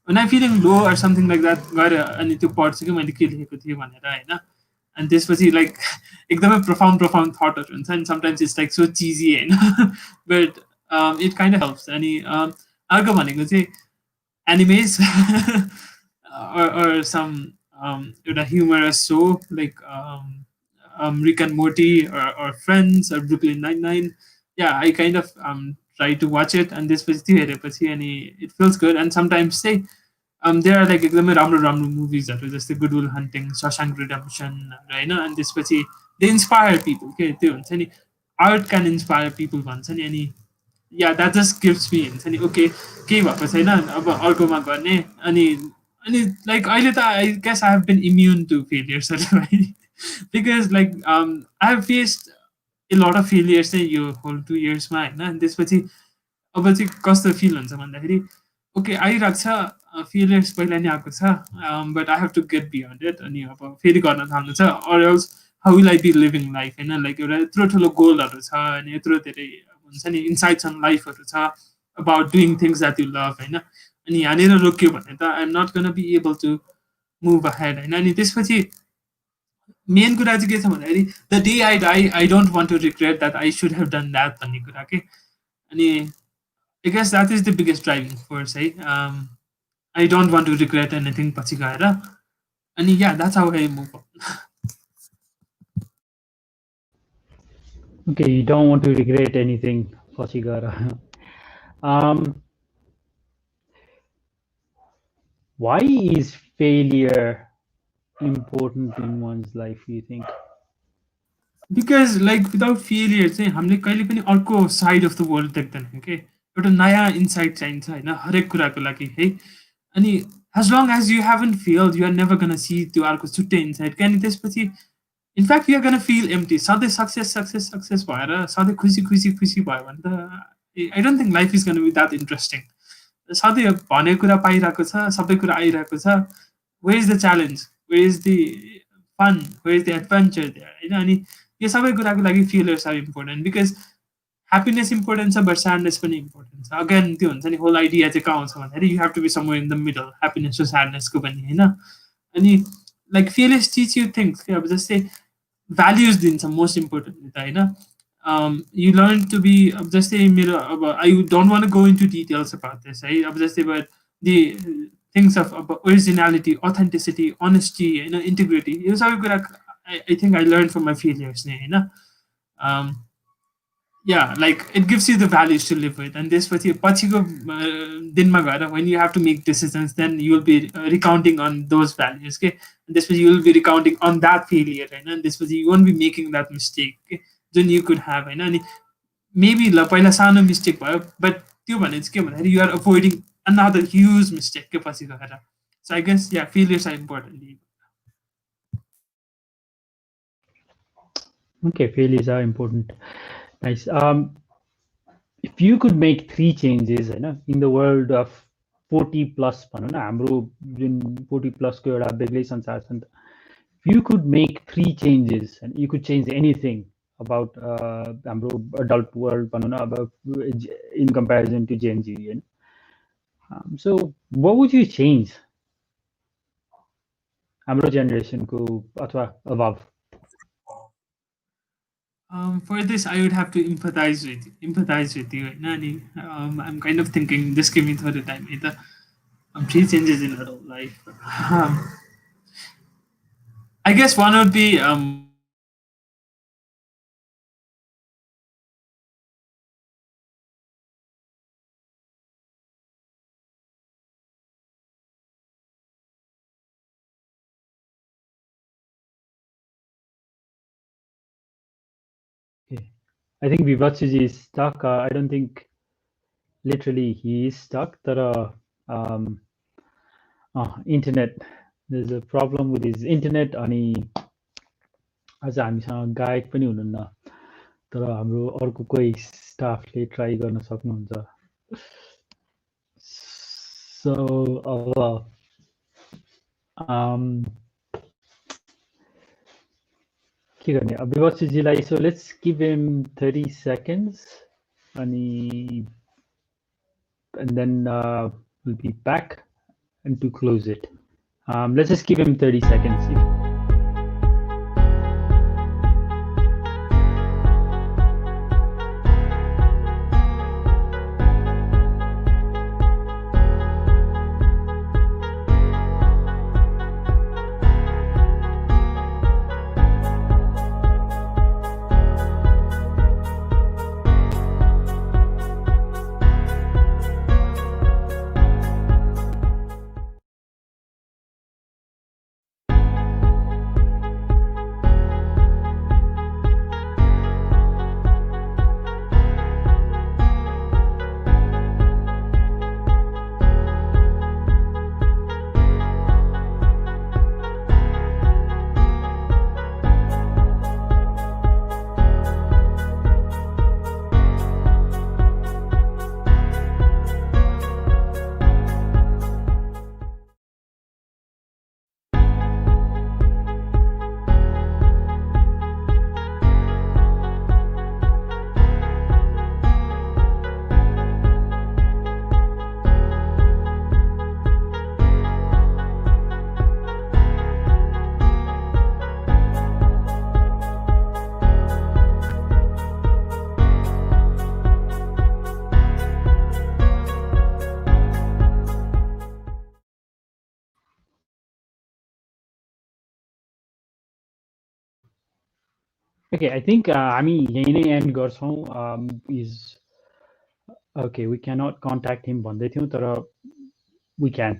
when I'm feeling low or something like that गएर अनि त्यो पढ्छु कि मैले के लेखेको थिएँ भनेर होइन अनि त्यसपछि लाइक एकदमै profound थटहरू हुन्छ अनि sometimes it's like so cheesy होइन but it kind of helps अनि अर्को भनेको चाहिँ animes or some humorous show like Rick and Morty or Friends or Brooklyn Nine-Nine. Yeah, I kind of try to watch it and this was it feels good and sometimes say there are like ramro movies that are just the Good Will Hunting, Shawshank Redemption, right? And this they inspire people. Okay, art can inspire people once and any yeah that just gives me okay के भएको छैन अब अर्कोमा गर्ने अनि like I guess I have been immune to failures because like I have faced a lot of failures in your whole 2 years होइन अनि त्यसपछि अब चाहिँ कस्तो फिल हुन्छ भन्दाखेरि ओके आइरहेको छ फेलियर्स पहिला नै आएको छ but I have to get beyond it अनि अब फेरि गर्न थाल्नु छ or else how will I be living life होइन लाइक एउटा यत्रो ठुलो गोलहरू छ अनि यत्रो धेरै हुन्छ नि इन्साइट्स अन लाइफहरू छ about doing things that you love होइन. अनि यहाँनिर रोक्यो भने त I'm not gonna be able to move ahead होइन. अनि त्यसपछि मेन कुरा चाहिँ के छ भन्दाखेरि the day I die I don't want to regret that I should have done that भन्ने कुरा के. अनि I guess that is the biggest driving force है. I don't want to regret anything पछि गएर. अनि yeah that's how I move on. Okay, you don't want to regret anything पछि गएर. Why is failure important in one's life, you think? Because like without failure चाहिँ हामीले कहिले पनि अर्को साइड अफ द वर्ल्ड देख्दैनौँ के. एउटा नयाँ इन्साइट चाहिन्छ होइन हरेक कुराको लागि है. अनि as long as you haven't failed, you are never gonna see त्यो अर्को छुट्टै इन्साइट. अनि त्यसपछि in fact you are gonna feel empty. सधैँ सक्सेस भएर सधैँ खुसी भयो भने त I don't think life is gonna be that interesting. सधैँ भनेको कुरा पाइरहेको छ, सबै कुरा आइरहेको छ. Where is the challenge, where is the fun, where is the adventure there होइन. अनि यो सबै कुराको लागि failures are important. Because happiness important छ बट स्याडनेस पनि इम्पोर्टेन्ट छ. अगेन त्यो हुन्छ नि होल आइडिया चाहिँ कहाँ आउँछ भन्दाखेरि you have to be somewhere in the middle, happiness र स्याडनेसको पनि होइन. अनि like failures teach you things के. अब जस्तै भ्याल्युज दिन्छ मोस्ट इम्पोर्टेन्टली त होइन. You learn to be. अब जस्तै मेरो अब I don't want go into details about this है. अब जस्तै बट दि थिङ्स अफ अब ओरिजिनालिटी, अथेन्टिसिटी, अनेस्टी होइन, इन्टिग्रिटी, यो सबै कुरा I think I learned from my failures होइन. Yeah, like it gives you the values to live with. And त्यसपछि पछिको दिनमा गएर when you have to make decisions, then you will be recounting on those values के. And त्यसपछि you will be recounting on that failure होइन. And त्यसपछि you won't be making that mistake के जुन you could have होइन. अनि maybe ल पहिला सानो मिस्टेक भयो बट त्यो भने चाहिँ के भन्दाखेरि you are avoiding another huge mistake के पछि गएर. So I guess yeah, failures are important. Okay, failures are important. Nice. If you could make 3 changes in the world of 40 plus भनौँ न, हाम्रो जुन 40 plus को एउटा बेग्लै संसार छ नि त. If you could make 3 changes and you could change anything about हाम्रो adult world भनौँ न, about in comparison to Gen Z, so what would you change हाम्रो generation को अथवा above? For this, I would have to empathize with you. I'm kind of thinking, just give me thought time. I'm 3 changes in adult life. I guess one would be Okay. I think Bibatshu is stuck. I don't think literally he is stuck. But internet, there's a problem with his internet. अनि आज हामीसँग guide पनि हुनुहुन्न, तर हाम्रो अर्को कोही स्टाफले try गर्न सक्नुहुन्छ. So के गर्ने अब विवत्सुजीलाई. So let's give him 30 seconds and then we'll be back and to close it. Let's just give him 30 seconds. Okay, I think हामी यही नै एन्ड गर्छौँ. Is okay, we cannot contact him भन्दै थियौँ, तर we can.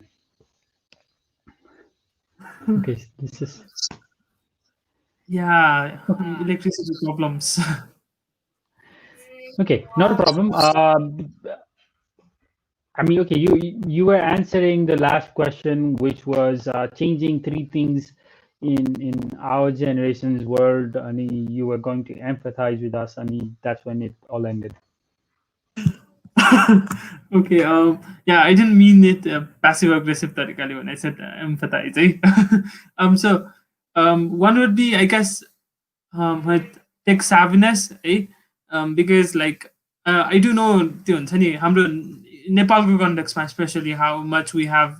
Okay, this is Yeah, electricity problems. okay, not a problem. I mean, okay, you were answering the last question, which was changing three things in our generation's world, and you were going to empathize with us, and that's when it all ended. Okay. Yeah, I didn't mean it passive aggressive tariqale when I said empathize. Eh? So one would be, I guess, with tech savviness, eh? Because like I do know त्यो हुन्छ नि हाम्रो नेपालको कन्टेक्समा especially how much we have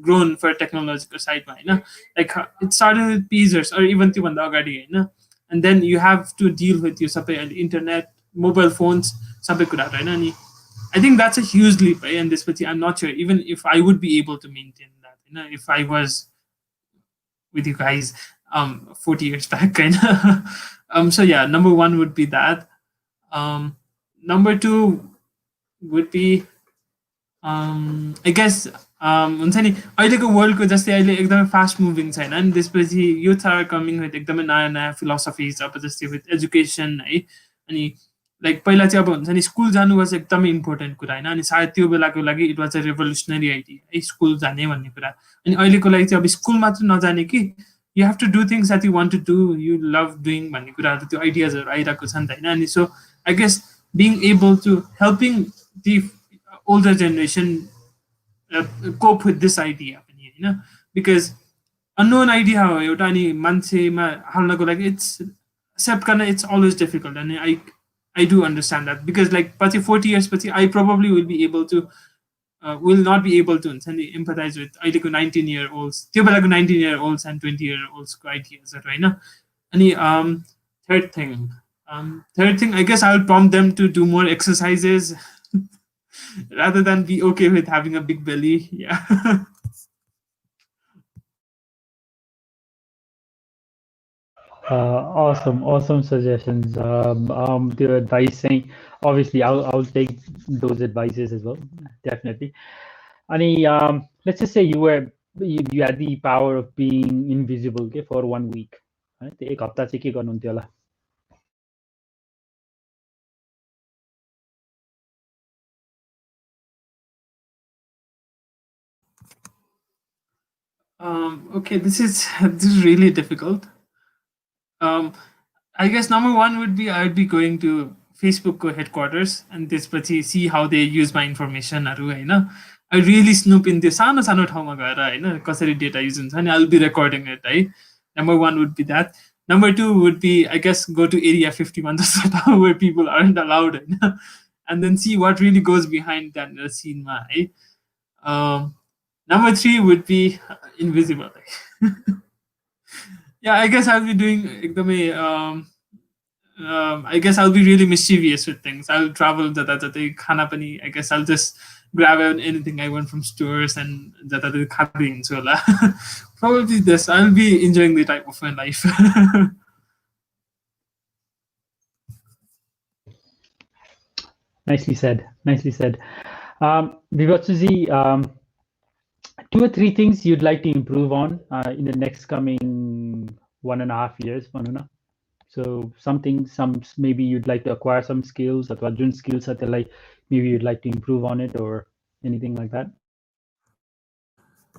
grown for technological साइडमा होइन, like it started with pagers or even त्योभन्दा अगाडि होइन, and then you have to deal with यो सबै अहिले इन्टरनेट मोबाइल फोन्स सबै कुराहरू होइन. अनि I think that's a huge leap, right? And this, I'm not sure even if I would be able to maintain that. You know, if I was with you guys 40 years back, kind of. So yeah, number one would be that. Number two would be I guess हुन्छ नि अहिलेको वर्ल्डको जस्तै अहिले एकदमै fast moving छैन अनि त्यसपछि युथ आर कमिङ विथ एकदमै नयाँ नयाँ फिलोसफिज अब जस्तै विथ एजुकेसन है. अनि लाइक पहिला चाहिँ अब हुन्छ नि स्कुल जानु वाज एकदमै इम्पोर्टेन्ट कुरा होइन, अनि सायद त्यो बेलाको लागि it was a revolutionary idea है स्कुल जाने भन्ने कुरा. अनि अहिलेको लागि चाहिँ अब स्कुल मात्र नजाने कि you have to do things that you want to do you love doing भन्ने कुराहरू त्यो आइडियाजहरू आइरहेको छ नि त होइन. अनि so I guess being able to helping the older generation cope with this idea पनि होइन, because unknown idea हो एउटा अनि मान्छेमा हाल्नको लागि इट्स एक्सेप्ट गर्न इट्स अलवेज डिफिकल्ट. अनि I do understand that because like पछि 40 years पछि I probably will be able to will not be able to हुन्छ नि empathize with अहिलेको 19-year-olds त्यो बेलाको 19-year-olds and 20-year-olds को आइडियाजहरू होइन. अनि third thing I guess I'll prompt them to do more exercises rather than be okay with having a big belly. Yeah. Awesome suggestions. The advice saying, obviously, I'll take those advices as well, definitely. Ani, let's just say you had the power of being invisible, okay, for 1 week. Right? एक हप्ता चाहिँ के गर्नुहुन्थ्यो होला? Okay, this is really difficult. I guess number one would be I'd be going to Facebook headquarters and त्यसपछि see how they use my information हरू होइन. I really snoop in त्यो सानो सानो ठाउँमा गएर होइन कसरी डेटा युज हुन्छ अनि I'll be recording it है. Number one would be that. Number two would be I guess go to area 51 where people aren't allowed होइन, and then see what really goes behind that scene मा है. Number three would be invisible. Yeah, I guess I'll be doing I guess I'll be really mischievous with things. I'll travel jata khana pani. I guess I'll just grab anything I want from stores and jata khadi hunchu hola. Probably this. I'll be enjoying the type of my life. Nicely said. Bibatshuji, 2 or 3 things you'd like to improve on in the next coming 1.5 years, Manuna. So maybe you'd like to acquire some skills, or Jun skills that like maybe you'd like to improve on it or anything like that.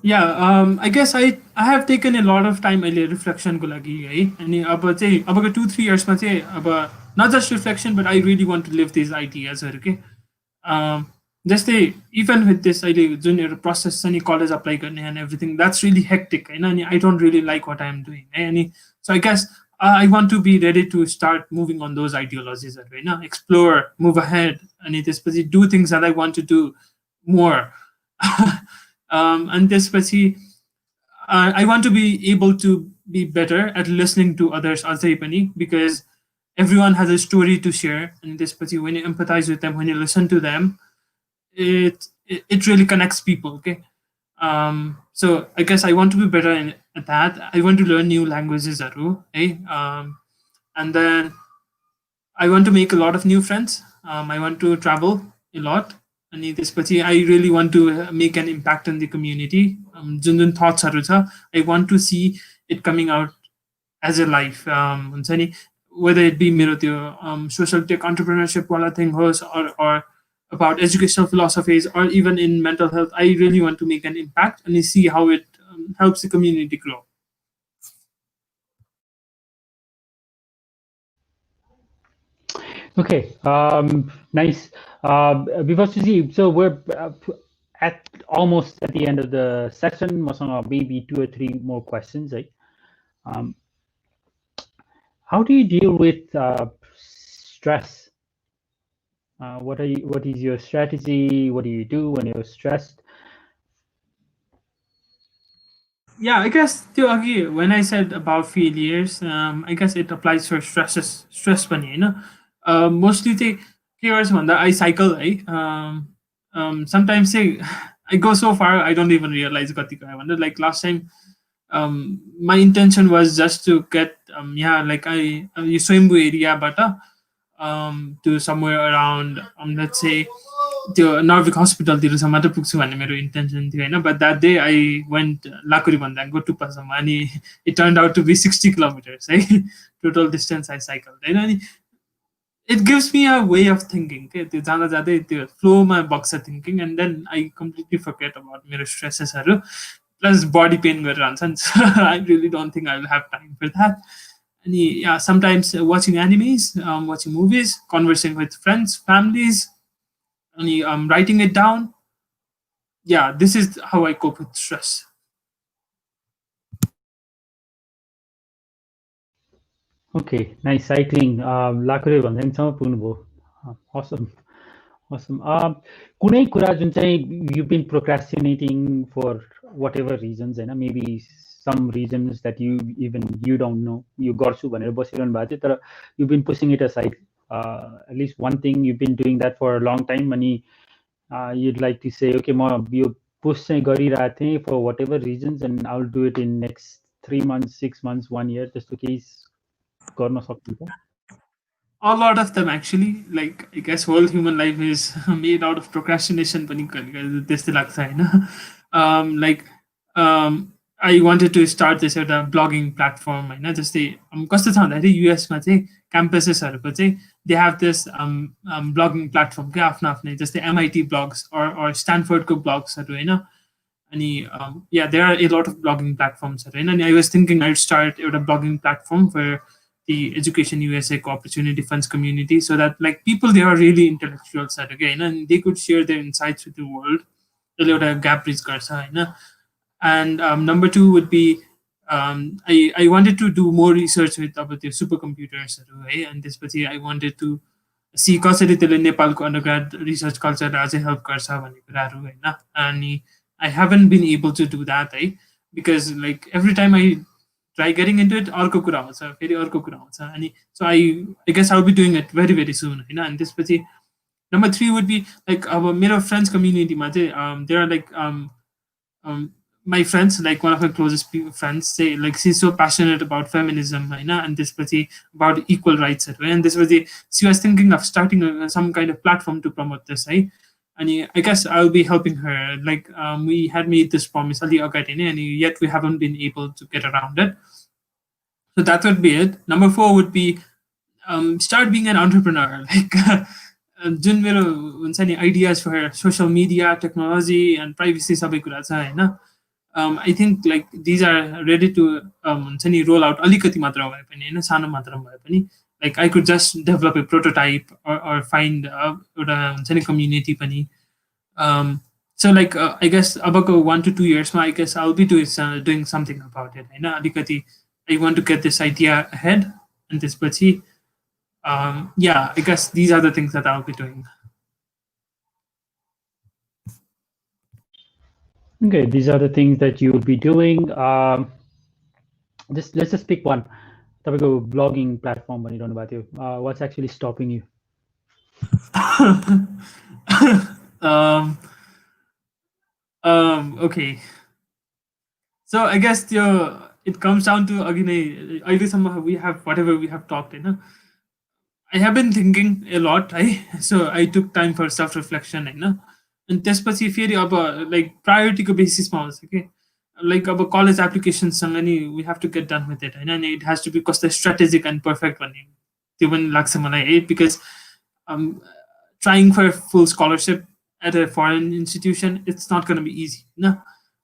Yeah, I guess I have taken a lot of time अहिले रिफ्लेक्सनको लागि है. अनि अब चाहिँ अबको 2-3 इयर्समा चाहिँ अब not just reflection but I really want to live these ideasहरू के. जस्तै even with this अहिले जुन एउटा प्रोसेस छ नि कलेज अप्लाई गर्ने and everything that's really hectic होइन. अनि I don't really like what I'm doing है. अनि so I guess I want to be ready to start moving on those ideologies होइन, explore, move ahead अनि त्यसपछि do things that I want to do more. And त्यसपछि I want to be able to be better at listening to others अझै पनि because everyone has a story to share and त्यसपछि when you empathize with them, when you listen to them, it really connects people. Okay. So I guess I want to be better at that. I want to learn new languages hey? and then I want to make a lot of new friends. I want to travel a lot. And त्यसपछि I really want to make an impact in the community. जुन जुन थट्सहरू छ, I want to see it coming out as a life. हुन्छ नि, whether it be मेरो त्यो social tech entrepreneurship वाला thing होस्, or about educational philosophies, or even in mental health. I really want to make an impact and see how it helps the community grow. Okay, nice. Bibatshu, so we're at almost at the end of the session. Maybe 2 or 3 more questions. Right? How do you deal with stress? What is your strategy? What do you do when you're stressed? Yeah, I guess when I said about failures, I guess it applies for stress पनि हैन. Mostly चाहिँ के गर्छु भन्दा I cycle है. Sometimes say I go so far I don't even realize कति गयो भनेर. Like last time, my intention was just to get like I यो Swayambhu एरियाबाट to somewhere around let's say त्यो नर्भिक हस्पिटलतिरसम्म मात्रै पुग्छु भन्ने मेरो इन्टेन्सन थियो होइन. But that day I went Lakuri भन्दाको टुप्पासम्म, अनि it turn out to be 60 kilometers है टोटल डिस्टेन्स आई साइकल होइन. अनि it gives me a way of thinking के, त्यो जाँदा जाँदै त्यो फ्लोमा बग्छ thinking, and then I completely forget about मेरो स्ट्रेसेसहरू. प्लस बडी पेन गरेर हुन्छ नि. I really don't think I will have time for that. अनि yeah sometimes watching animes, watching movies, conversing with friends, families, and I'm writing it down. Yeah, this is how I cope with stress. Okay, nice. Cycling. Lakure भन्दैसम्म पुग्नुभयो. Awesome. Awesome. कुनै कुरा जुन चाहिँ you've been procrastinating for whatever reasons होइन, maybe some reasons that you don't know, you गर्छु भनेर बसिरहनु भएको थियो, तर you've been pushing it aside. At least one thing you've been doing that for a long time, अनि you'd like to say, okay, म यो push चाहिँ गरिरहेको थिएँ for whatever reasons, and I'll do it in next 3 months, 6 months, 1 year, त्यस्तो केही गर्न सक्नुहुन्छ? A lot of them actually. Like I guess whole human life is made out of procrastination पनि त्यस्तै लाग्छ होइन. Like I wanted to start this एउटा blogging platform होइन. जस्तै कस्तो छ भन्दाखेरि युएसमा चाहिँ क्याम्पसेसहरूको चाहिँ they have this blogging platform के आफ्नो आफ्नै, जस्तै MIT blogs or स्ट्यानफोर्डको ब्लग्सहरू होइन. अनि yeah, there are a lot of blogging platforms होइन. अनि I was thinking I'd start एउटा blogging platform for the Education USA Opportunity Funds community, so that like people they are really intellectuals again, and they could share their insights with the world. A gap bridge garcha haina. And number 2 would be I wanted to do more research with about the supercomputers, and this I wanted to see कसरी त्यसले नेपालको undergrad research culture अझै help गर्छ भन्ने कुराहरू हैन. अनि I haven't been able to do that, because like every time I try getting into it, अर्को कुरा आउँछ, फेरि अर्को कुरा आउँछ. अनि so I guess I'll be doing it very very soon हैन. And त्यसपछि number 3 would be like अब मेरो friends community मा चाहिँ there are like my friends, like one of my closest friends say like she's so passionate about feminism हैन, and त्यसपछि about equal rights, and त्यसपछि she was thinking of starting some kind of platform to promote this, है. And I guess I'll be helping her. Like we had made this promise and yet we haven't been able to get around it. So that would be it. Number 4 would be start being an entrepreneur. Like जुन मेरो हुन्छ नि ideas for social media, technology and privacy सबै कुरा छ हैन. I think like these are ready to हुन्छ नि roll out अलिकति मात्र भए पनि हैन, सानो मात्रा भए पनि. Like I could just develop a prototype or find एउटा हुन्छ नि community पनि. So like I guess about 1 to 2 years I guess I'll be doing something about it हैन. अलिकति I want to get this idea ahead, and त्यसपछि yeah, I guess these are the things that I'll be doing. Okay, these are the things that you will be doing. Let's just pick one. तपाईँको blogging platform भनिरहनु भएको थियो. What's actually stopping you? Okay. So I guess it comes down to again, somehow we have whatever we have talked, I have been thinking a lot, so I took time for self reflection, and त्यसपछि फेरि अब like priority को basis मा आउँछ के like अब college applications सँग नि we have to get done with it, and it has to be कस्तो strategic and perfect भन्ने त्यो पनि लाग्छ मलाई है, because um, trying for a full scholarship at a foreign institution, it's not going to be easy,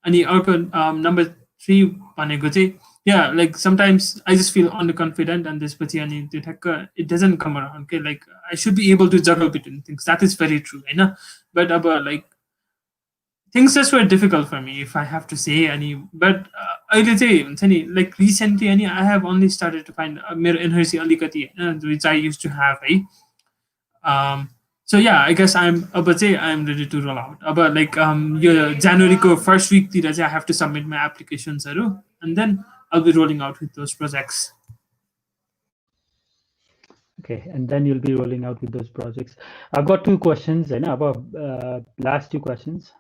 अनि अर्को number 3 भनेको चाहिँ, yeah, like sometimes I just feel underconfident, and this अनि त्यो ठ्याक्क it doesn't come around, okay, like I should be able to juggle between things. That is very true, but like things just were difficult for me, if I have to say, but अहिले चाहिँ हुन्छ नि, like recently I have only started to find मेरो energy अलिकति which I used to have, so yeah, I guess I'm ready to roll out. But like January ko first week I have to submit my applications, and then I'll be rolling out with those projects. Okay, and then you'll be rolling out with those projects. I've got 2 questions, about last 2 questions.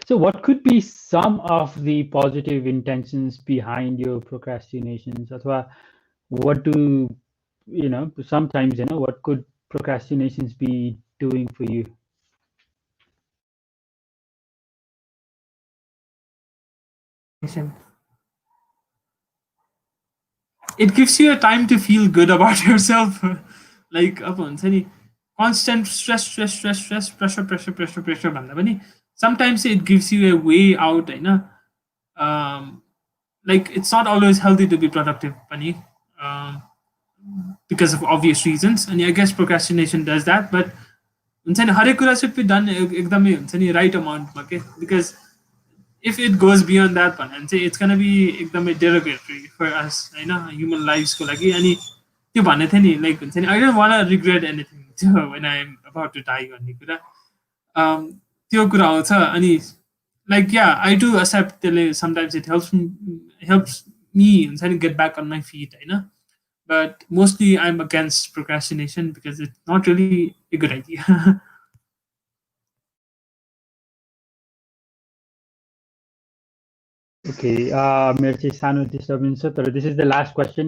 So what could be some of the positive intentions behind your procrastinations? Or what do, sometimes, what could procrastinations be doing for you? It gives you a time to feel good about yourself. Like constant stress, pressure. Sometimes it gives you a way out, like it's not always healthy to be productive, because of obvious reasons. And I guess procrastination does that, but हरेक कुरा should be done एकदमै right amount, because if it goes beyond that one, it's gonna be एकदमै derogatory for us, human lives को लागि. अनि त्यो भन्ने थियो नि, like I don't want to regret anything when I'm about to die भन्ने कुरा, त्यो कुरा आउँछ. अनि like yeah, I do accept sometimes it helps me get back on my feet, but mostly I'm against procrastination because it's not really a good idea. Okay, मेरो चाहिँ सानो disturbance छ, तर this is the last question.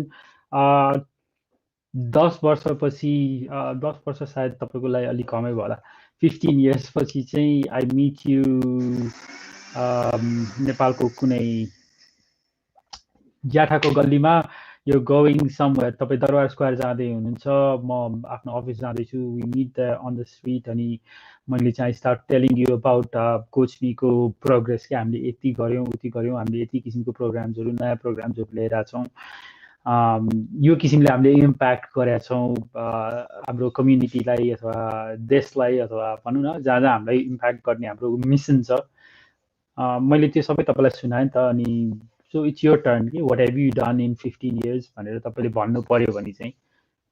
10 वर्षपछि 10 वर्ष सायद तपाईँको लागि अलिक कमै भयो होला, 15 years पछि चाहिँ आई मिट यु नेपालको कुनै ज्याठाको गल्लीमा, यो गोइङ समवेयर, तपाईँ दरबार स्क्वायर जाँदै हुनुहुन्छ, म आफ्नो अफिस जाँदैछु, we meet on the street, अनि मैले चाहिँ स्टार्ट टेलिङ यु अबाउट कोचमीको प्रोग्रेस, कि हामीले यति गऱ्यौँ उति गऱ्यौँ, हामीले यति किसिमको प्रोग्राम्सहरू नयाँ प्रोग्राम्सहरू लिएर छौँ, यो किसिमले हामीले इम्प्याक्ट गरेका छौँ हाम्रो कम्युनिटीलाई अथवा देशलाई, अथवा भनौँ न जहाँ जहाँ हामीलाई इम्प्याक्ट गर्ने हाम्रो मिसन छ. मैले त्यो सबै तपाईँलाई सुनाएँ नि त. अनि सो इट्स योर टर्न, कि what have you done in 15 years भनेर तपाईँले भन्नु पर्यो भने चाहिँ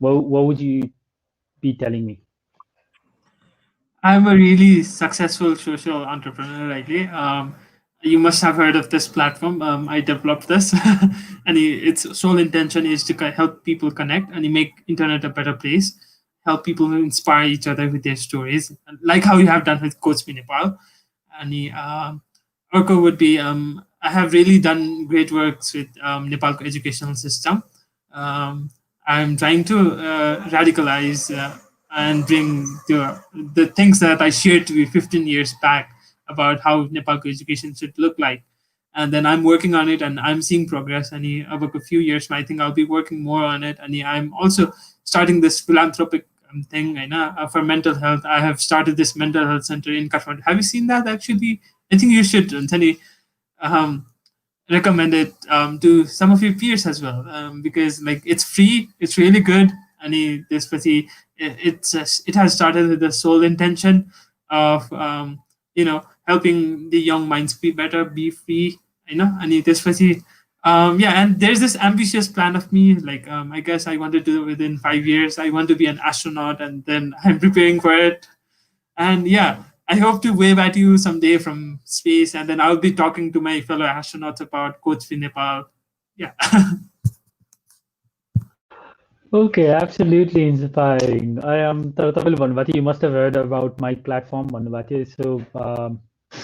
what would you be telling me? I'm a really successful social entrepreneur, right? You must have heard of this platform. I developed this, and its sole intention is to help people connect and make internet a better place, help people inspire each other with their stories, like how you have done with Coach Me Nepal. And Orko would be, I have really done great works with Nepal educational system. I'm trying to radicalize and bring the things that I shared to you 15 years back about how Nepal education should look like. And then I'm working on it, and I'm seeing progress. And about a few years, I think I'll be working more on it. And I'm also starting this philanthropic thing for mental health. I have started this mental health center in Kathmandu. Have you seen that? Actually, I think you should recommend it to some of your peers as well, because like it's free, it's really good, and it has started with the sole intention of helping the young minds be better, be free, and yeah, and there's this ambitious plan of me, like I guess I want to do it within 5 years. I want to be an astronaut, and then I'm preparing for it. And yeah, I hope to wave at you someday from space, and then I'll be talking to my fellow astronauts about Coach Nepal. Yeah. Okay, absolutely inspiring. I am you must have heard about my platform, so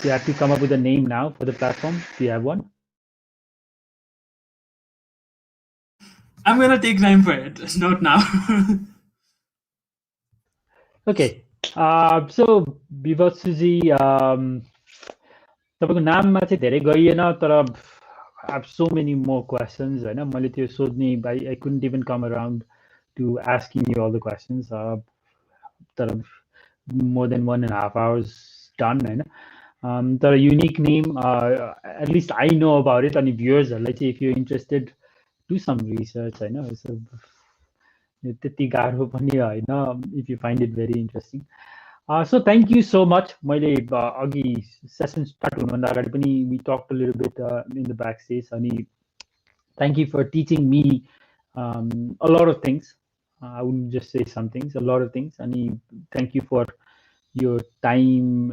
you have to come up with a name now for the platform. Do you have one? I'm gonna take time for it, not now. Okay. So Bibatshuji, तपाईँको नाममा चाहिँ धेरै गइएन तर I have so many more questions होइन मैले त्यो सोध्ने I couldn't even come around to asking you all the questions तर more than 1.5 hours done होइन तर unique name at least I know about it अनि viewers-हरूलाई चाहिँ if you're interested do some research होइन त्यति गाह्रो पनि होइन if you find it very interesting. So thank you so much. मैले अघि सेसन स्टार्ट हुनुभन्दा अगाडि पनि we talked a little bit in the backstage अनि thank you for teaching me a lot of things. I wouldn't just say some things, a lot of things. अनि thank you for your time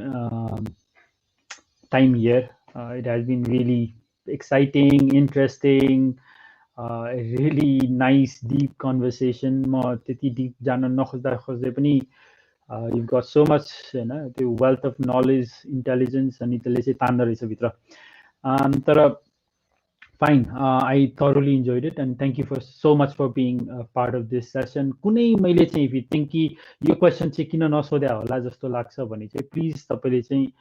here. It has been really exciting, interesting, a really nice, deep conversation. म त्यति deep जान नखोज्दै पनि you've got so much the wealth of knowledge, intelligence अनि त्यसले चाहिँ तान्दो रहेछ भित्र तर fine I thoroughly enjoyed it and thank you for so much for being a part of this session. कुनै मैले चाहिँ if you think कि यो question चाहिँ किन नसोध्या होला जस्तो लाग्छ भने चाहिँ please तपाईले चाहिँ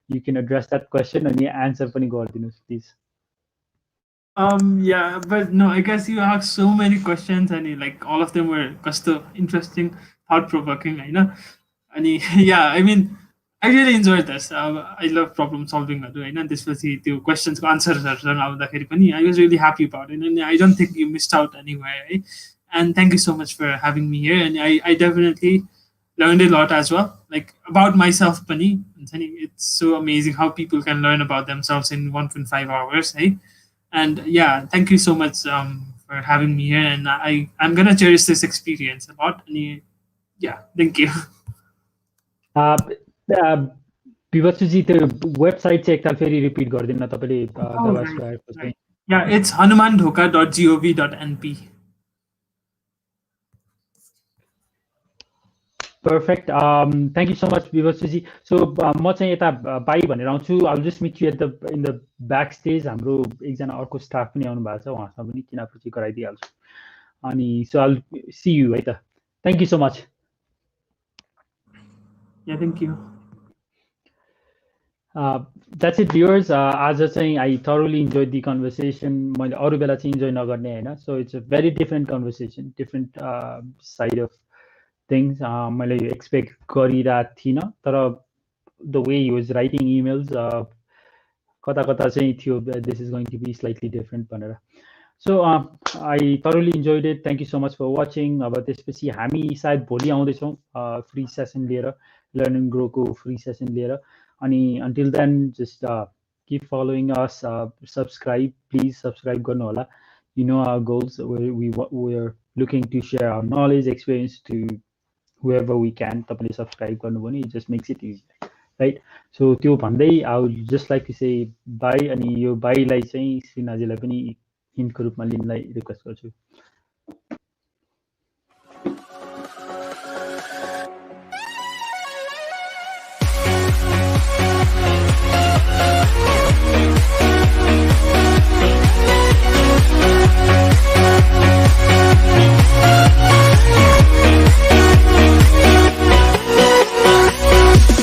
you can address that question and answer पनि गरिदिनुस् please. Yeah, but no, I guess you asked so many questions and like all of them were interesting, thought provoking, I know. And yeah, I mean, I really enjoyed this. I love problem solving. And this was the questions answers. I was really happy about it, and I don't think you missed out anywhere. And thank you so much for having me here. And I definitely learned a lot as well, like about myself. Pani, it's so amazing how people can learn about themselves in 1.5 hours. And yeah, thank you so much for having me here. And I'm gonna cherish this experience a lot. And yeah, thank you. Bibatshuji त्यो website चाहिँ एकताल फेरि repeat गरिदिनु न तपाईले Right, right. Yeah, it's hanumandhoka.gov.np. Perfect. Thank you so much, Bibatshuji. So म चाहिँ यता बाई भनेर आउँछु. I'll just meet you in the backstage. हाम्रो एकजना अर्को स्टाफ पनि आउनु भएको छ उहाँसँग पनि चिनापछि गराइदिइहाल्छु अनि so I'll see you है त. Thank you so much. Yeah, thank you. That's it, viewers. आज चाहिँ I thoroughly enjoyed the conversation. मैले अरू बेला चाहिँ enjoy नगर्ने हैन. So it's a very different conversation, different side of things. मैले expect गरिरहेको थिइनँ तर the way he was writing emails कता कता चाहिँ थियो this is going to be slightly different भनेर. So I thoroughly enjoyed it. Thank you so much for watching. अब त्यसपछि हामी सायद भोलि आउँदैछौँ free session लिएर learn and grow को free session लिएर अनि until then just keep following us, subscribe, please subscribe गर्नु होला. You know our goals. We're looking to share our knowledge, experience to whoever we can. तपाईले subscribe गर्नु भने it just makes it easy, right? So त्यो भन्दै I would just like to say bye अनि यो bye लाई चाहिँ श्रीनाजीलाई पनि हिन्टको रूपमा लिनलाई रिक्वेस्ट गर्छु.